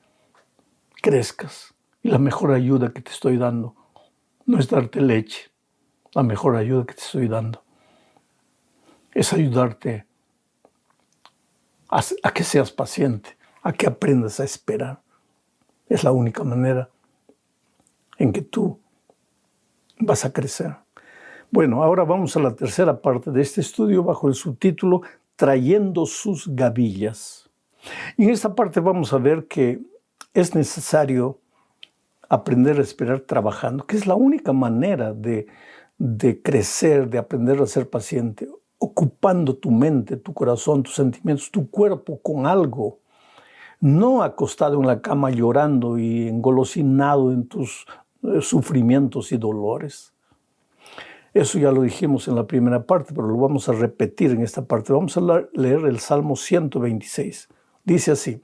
crezcas. Y la mejor ayuda que te estoy dando no es darte leche. La mejor ayuda que te estoy dando es ayudarte a que seas paciente, a que aprendas a esperar. Es la única manera en que tú vas a crecer. Bueno, ahora vamos a la tercera parte de este estudio bajo el subtítulo Trayendo sus gavillas. Y en esta parte vamos a ver que es necesario aprender a esperar trabajando, que es la única manera de crecer, de aprender a ser paciente, ocupando tu mente, tu corazón, tus sentimientos, tu cuerpo con algo. No acostado en la cama llorando y engolosinado en tus sufrimientos y dolores. Eso ya lo dijimos en la primera parte, pero lo vamos a repetir en esta parte. Vamos a leer el Salmo 126. Dice así: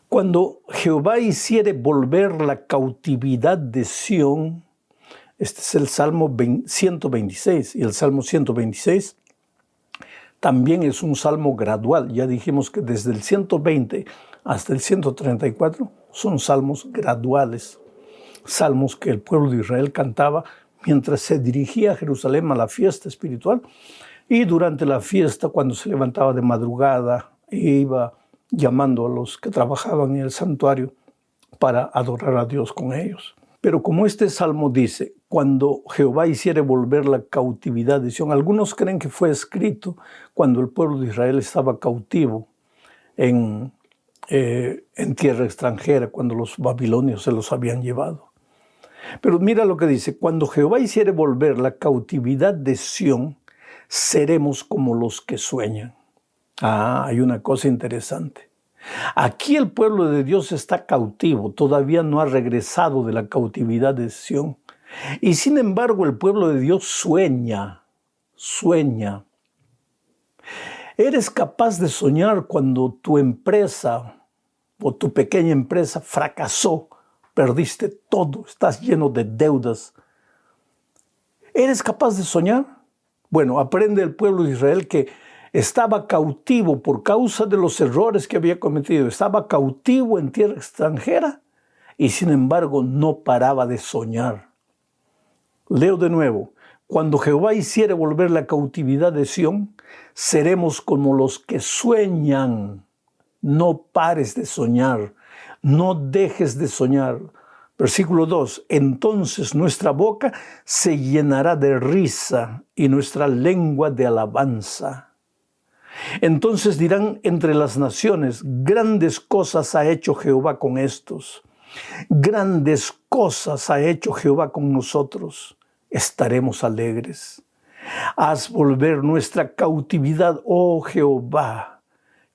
Cuando Jehová hiciere volver la cautividad de Sión, este es el Salmo 126, y el Salmo 126 también es un salmo gradual. Ya dijimos que desde el 120 hasta el 134 son salmos graduales, salmos que el pueblo de Israel cantaba mientras se dirigía a Jerusalén a la fiesta espiritual y durante la fiesta, cuando se levantaba de madrugada e iba llamando a los que trabajaban en el santuario para adorar a Dios con ellos. Pero como este salmo dice, cuando Jehová hiciere volver la cautividad de Sión, algunos creen que fue escrito cuando el pueblo de Israel estaba cautivo en tierra extranjera, cuando los babilonios se los habían llevado. Pero mira lo que dice: cuando Jehová hiciere volver la cautividad de Sión, seremos como los que sueñan. Hay una cosa interesante. Aquí el pueblo de Dios está cautivo, todavía no ha regresado de la cautividad de Sión. Y sin embargo el pueblo de Dios sueña. ¿Eres capaz de soñar cuando tu empresa o tu pequeña empresa fracasó? Perdiste todo, estás lleno de deudas. ¿Eres capaz de soñar? Bueno, aprende el pueblo de Israel que estaba cautivo por causa de los errores que había cometido. Estaba cautivo en tierra extranjera y sin embargo no paraba de soñar. Leo de nuevo. Cuando Jehová hiciere volver la cautividad de Sión, seremos como los que sueñan. No pares de soñar. No dejes de soñar. Versículo 2. Entonces nuestra boca se llenará de risa y nuestra lengua de alabanza. Entonces dirán entre las naciones, grandes cosas ha hecho Jehová con estos. Grandes cosas ha hecho Jehová con nosotros. Estaremos alegres. Haz volver nuestra cautividad, oh Jehová,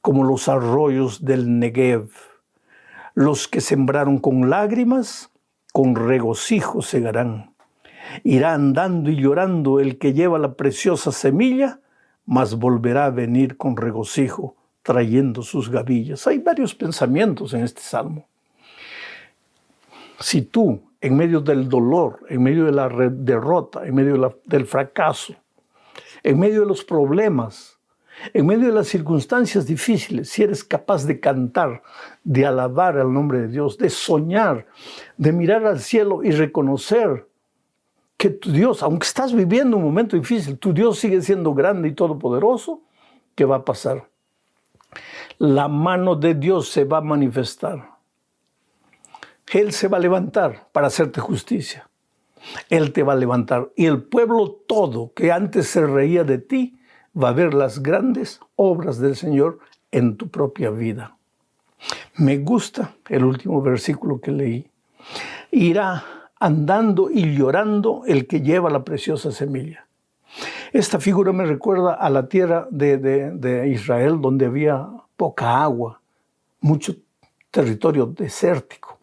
como los arroyos del Negev. Los que sembraron con lágrimas, con regocijo segarán. Irá andando y llorando el que lleva la preciosa semilla, mas volverá a venir con regocijo, trayendo sus gavillas. Hay varios pensamientos en este salmo. Si tú, en medio del dolor, en medio de la derrota, en medio del fracaso, en medio de los problemas, en medio de las circunstancias difíciles, si eres capaz de cantar, de alabar al nombre de Dios, de soñar, de mirar al cielo y reconocer que tu Dios, aunque estás viviendo un momento difícil, tu Dios sigue siendo grande y todopoderoso, ¿qué va a pasar? La mano de Dios se va a manifestar. Él se va a levantar para hacerte justicia. Él te va a levantar. Y el pueblo todo que antes se reía de ti, va a ver las grandes obras del Señor en tu propia vida. Me gusta el último versículo que leí. Irá andando y llorando el que lleva la preciosa semilla. Esta figura me recuerda a la tierra de Israel, donde había poca agua, mucho territorio desértico.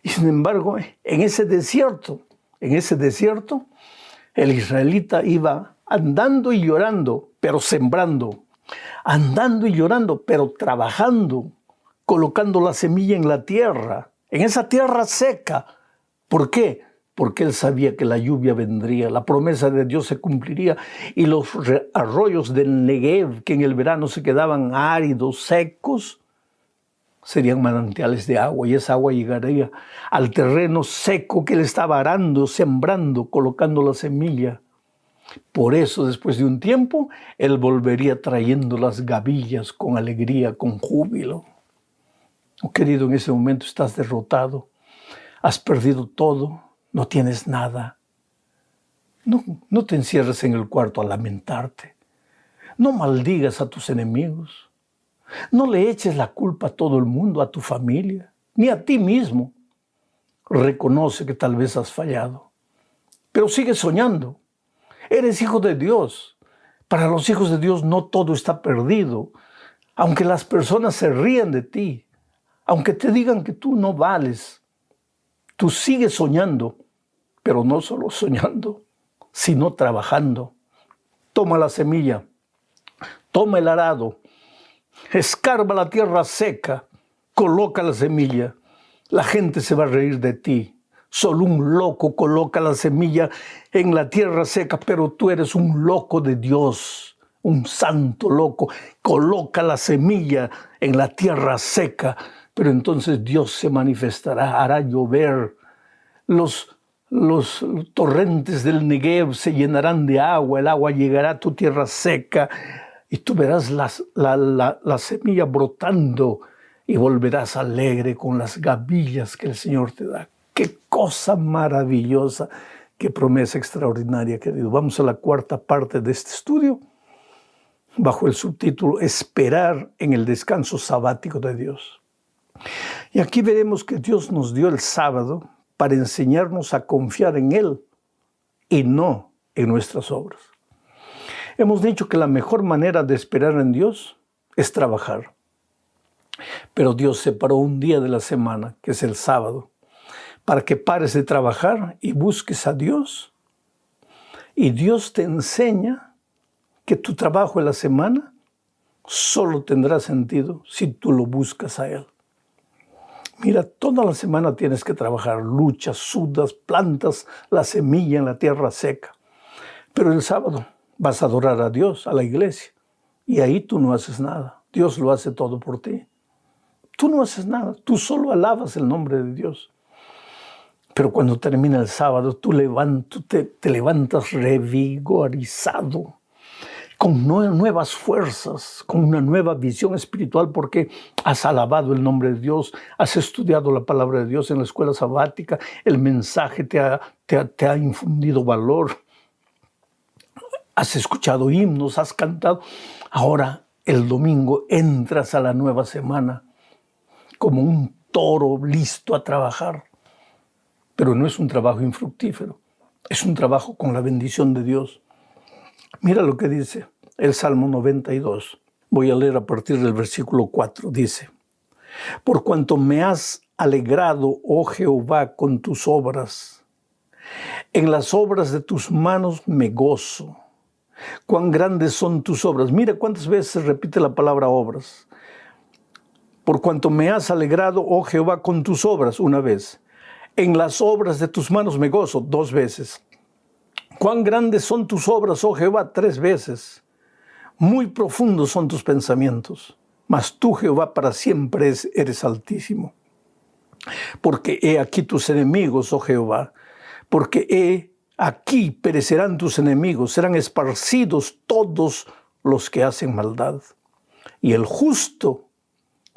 Y sin embargo, en ese desierto, el israelita iba andando y llorando, pero sembrando. Andando y llorando, pero trabajando, colocando la semilla en la tierra, en esa tierra seca. ¿Por qué? Porque él sabía que la lluvia vendría, la promesa de Dios se cumpliría y los arroyos del Negev, que en el verano se quedaban áridos, secos, serían manantiales de agua y esa agua llegaría al terreno seco que él estaba arando, sembrando, colocando la semilla. Por eso, después de un tiempo, él volvería trayendo las gavillas con alegría, con júbilo. Oh, querido, en ese momento estás derrotado, has perdido todo, no tienes nada. No te encierres en el cuarto a lamentarte. No maldigas a tus enemigos. No le eches la culpa a todo el mundo, a tu familia, ni a ti mismo. Reconoce que tal vez has fallado, pero sigue soñando. Eres hijo de Dios. Para los hijos de Dios no todo está perdido. Aunque las personas se rían de ti, aunque te digan que tú no vales, tú sigues soñando, pero no solo soñando, sino trabajando. Toma la semilla, toma el arado, escarba la tierra seca, coloca la semilla. La gente se va a reír de ti. Solo un loco coloca la semilla en la tierra seca, pero tú eres un loco de Dios, un santo loco. Coloca la semilla en la tierra seca, pero entonces Dios se manifestará, hará llover. Los torrentes del Negev se llenarán de agua, el agua llegará a tu tierra seca y tú verás la semilla brotando y volverás alegre con las gavillas que el Señor te da. ¡Qué cosa maravillosa! ¡Qué promesa extraordinaria, querido! Vamos a la cuarta parte de este estudio, bajo el subtítulo Esperar en el descanso sabático de Dios. Y aquí veremos que Dios nos dio el sábado para enseñarnos a confiar en Él y no en nuestras obras. Hemos dicho que la mejor manera de esperar en Dios es trabajar. Pero Dios separó un día de la semana, que es el sábado, para que pares de trabajar y busques a Dios. Y Dios te enseña que tu trabajo en la semana solo tendrá sentido si tú lo buscas a Él. Mira, toda la semana tienes que trabajar, luchas, sudas, plantas la semilla en la tierra seca. Pero el sábado vas a adorar a Dios, a la iglesia, y ahí tú no haces nada. Dios lo hace todo por ti. Tú no haces nada, tú solo alabas el nombre de Dios. Pero cuando termina el sábado, te levantas revigorizado, con nuevas fuerzas, con una nueva visión espiritual, porque has alabado el nombre de Dios, has estudiado la palabra de Dios en la escuela sabática, el mensaje te ha infundido valor, has escuchado himnos, has cantado. Ahora, el domingo, entras a la nueva semana como un toro listo a trabajar. Pero no es un trabajo infructífero, es un trabajo con la bendición de Dios. Mira lo que dice el Salmo 92. Voy a leer a partir del versículo 4. Dice: por cuanto me has alegrado, oh Jehová, con tus obras, en las obras de tus manos me gozo. Cuán grandes son tus obras. Mira cuántas veces se repite la palabra obras. Por cuanto me has alegrado, oh Jehová, con tus obras, una vez. En las obras de tus manos me gozo, 2 veces. Cuán grandes son tus obras, oh Jehová, 3 veces. Muy profundos son tus pensamientos, mas tú, Jehová, para siempre eres altísimo. Porque he aquí tus enemigos, oh Jehová, porque he aquí perecerán tus enemigos, serán esparcidos todos los que hacen maldad. Y el justo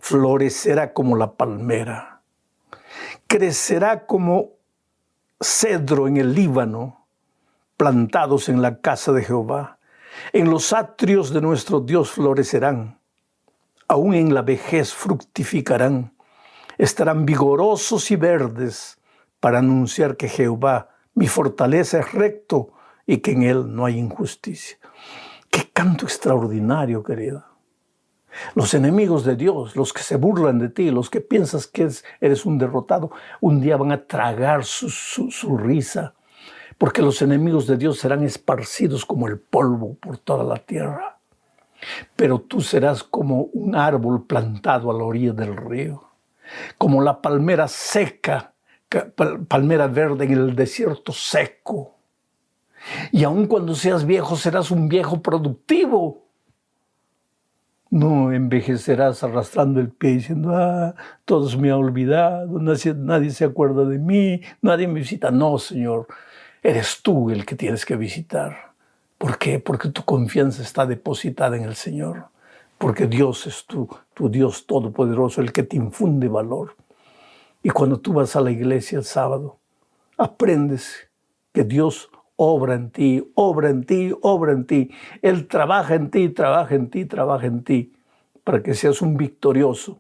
florecerá como la palmera, crecerá como cedro en el Líbano, plantados en la casa de Jehová. En los atrios de nuestro Dios florecerán, aún en la vejez fructificarán, estarán vigorosos y verdes para anunciar que Jehová, mi fortaleza, es recto y que en él no hay injusticia. ¡Qué canto extraordinario, querida! Los enemigos de Dios, los que se burlan de ti, los que piensas que eres un derrotado, un día van a tragar su risa, porque los enemigos de Dios serán esparcidos como el polvo por toda la tierra. Pero tú serás como un árbol plantado a la orilla del río, como la palmera seca, palmera verde en el desierto seco. Y aun cuando seas viejo, serás un viejo productivo. No envejecerás arrastrando el pie diciendo: todos me han olvidado, nadie se acuerda de mí, nadie me visita. No, Señor, eres tú el que tienes que visitar. ¿Por qué? Porque tu confianza está depositada en el Señor. Porque Dios es tu Dios todopoderoso, el que te infunde valor. Y cuando tú vas a la iglesia el sábado, aprendes que Dios obra en ti, obra en ti, obra en ti. Él trabaja en ti, trabaja en ti, trabaja en ti, para que seas un victorioso,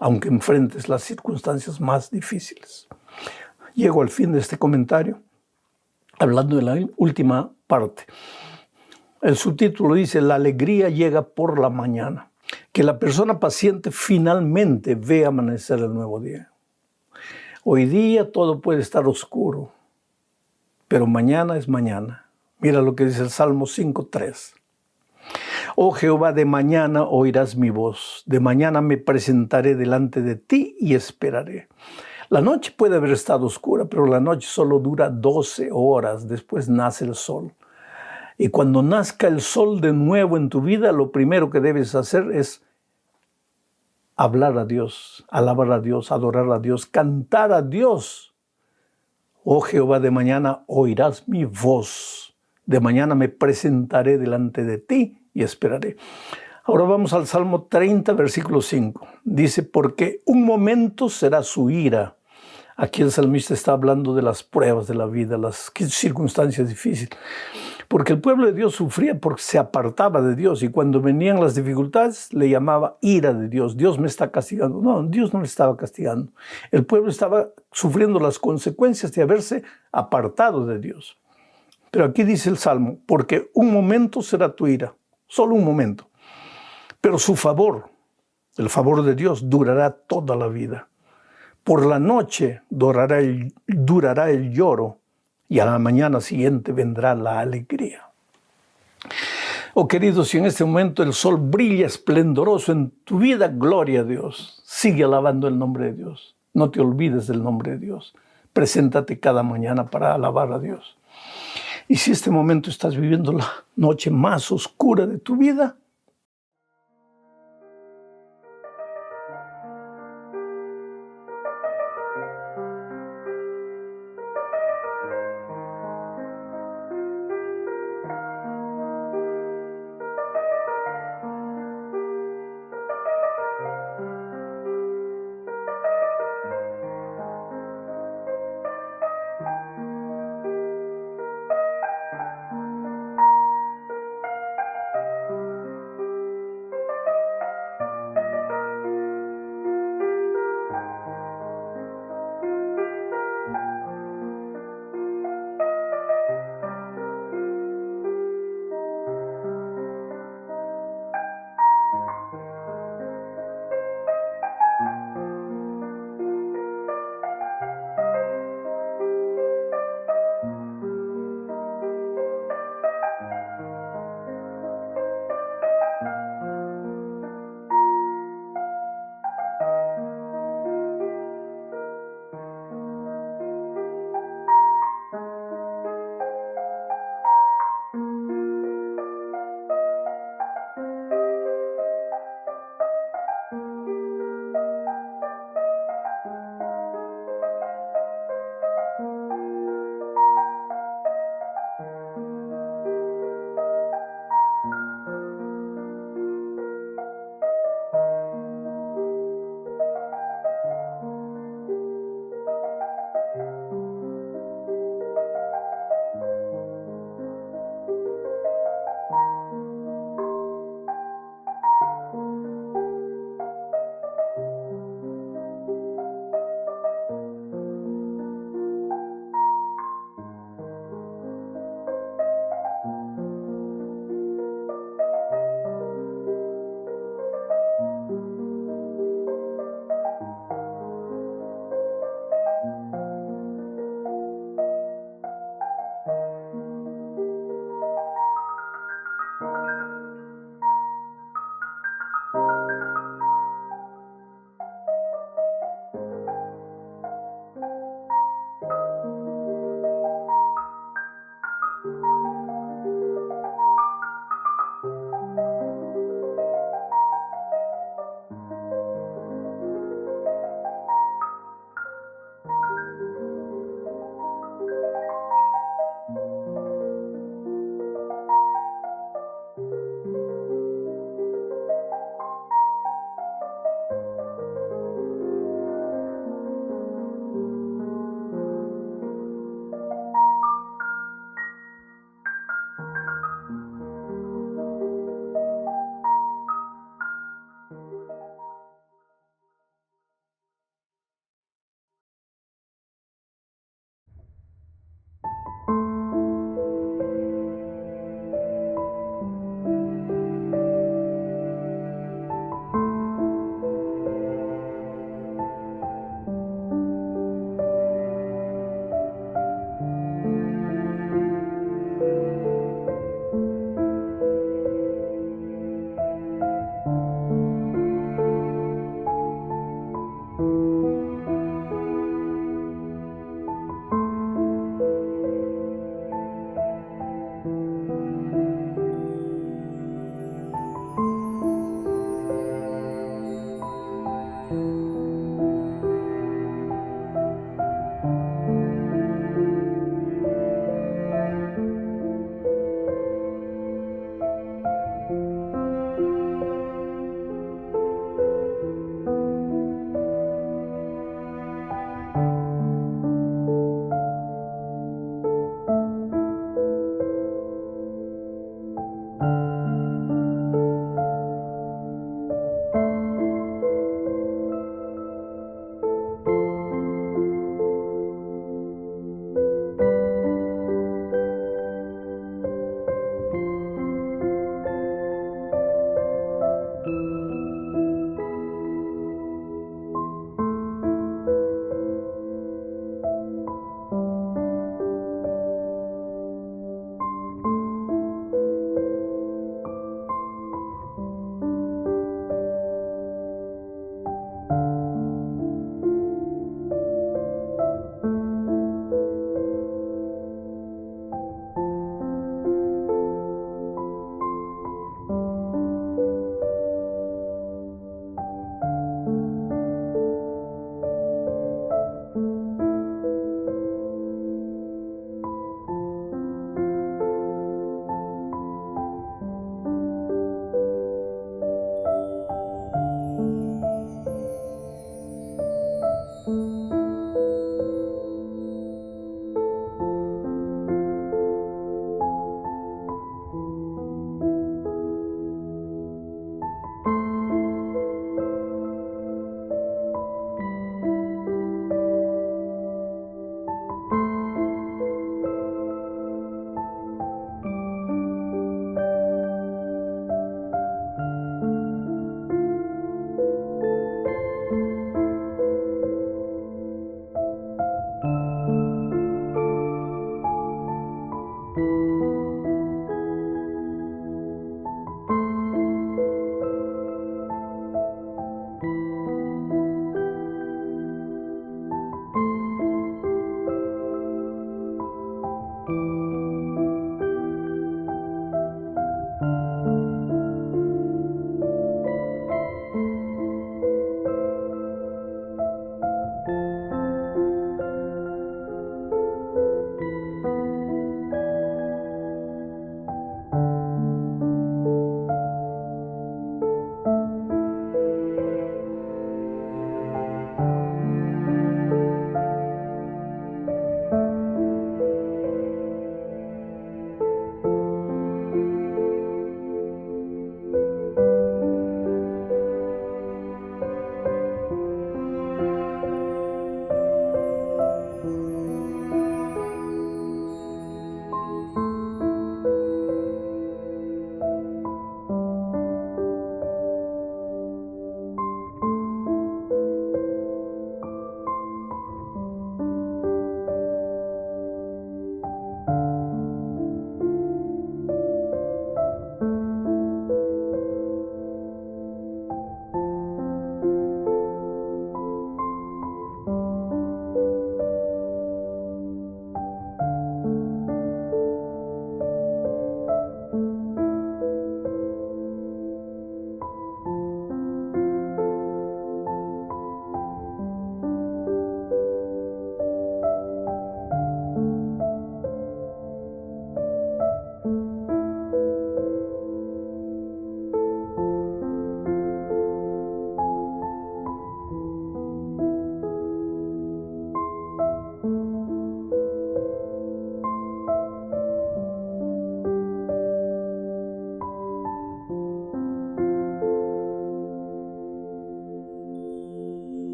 aunque enfrentes las circunstancias más difíciles. Llego al fin de este comentario, hablando de la última parte. El subtítulo dice: la alegría llega por la mañana. Que la persona paciente finalmente ve amanecer el nuevo día. Hoy día todo puede estar oscuro, pero mañana es mañana. Mira lo que dice el Salmo 5:3. Oh Jehová, de mañana oirás mi voz, de mañana me presentaré delante de ti y esperaré. La noche puede haber estado oscura, pero la noche solo dura 12 horas, después nace el sol. Y cuando nazca el sol de nuevo en tu vida, lo primero que debes hacer es hablar a Dios, alabar a Dios, adorar a Dios, cantar a Dios. Oh Jehová, de mañana oirás mi voz, de mañana me presentaré delante de ti y esperaré. Ahora vamos al Salmo 30, versículo 5. Dice: porque un momento será su ira. Aquí el salmista está hablando de las pruebas de la vida, las circunstancias difíciles. Porque el pueblo de Dios sufría porque se apartaba de Dios, y cuando venían las dificultades le llamaba ira de Dios. Dios me está castigando. No, Dios no le estaba castigando. El pueblo estaba sufriendo las consecuencias de haberse apartado de Dios. Pero aquí dice el Salmo: porque un momento será tu ira, solo un momento. Pero su favor, el favor de Dios, durará toda la vida. Por la noche durará el lloro, y a la mañana siguiente vendrá la alegría. Oh queridos, si en este momento el sol brilla esplendoroso en tu vida, gloria a Dios. Sigue alabando el nombre de Dios. No te olvides del nombre de Dios. Preséntate cada mañana para alabar a Dios. Y si este momento estás viviendo la noche más oscura de tu vida,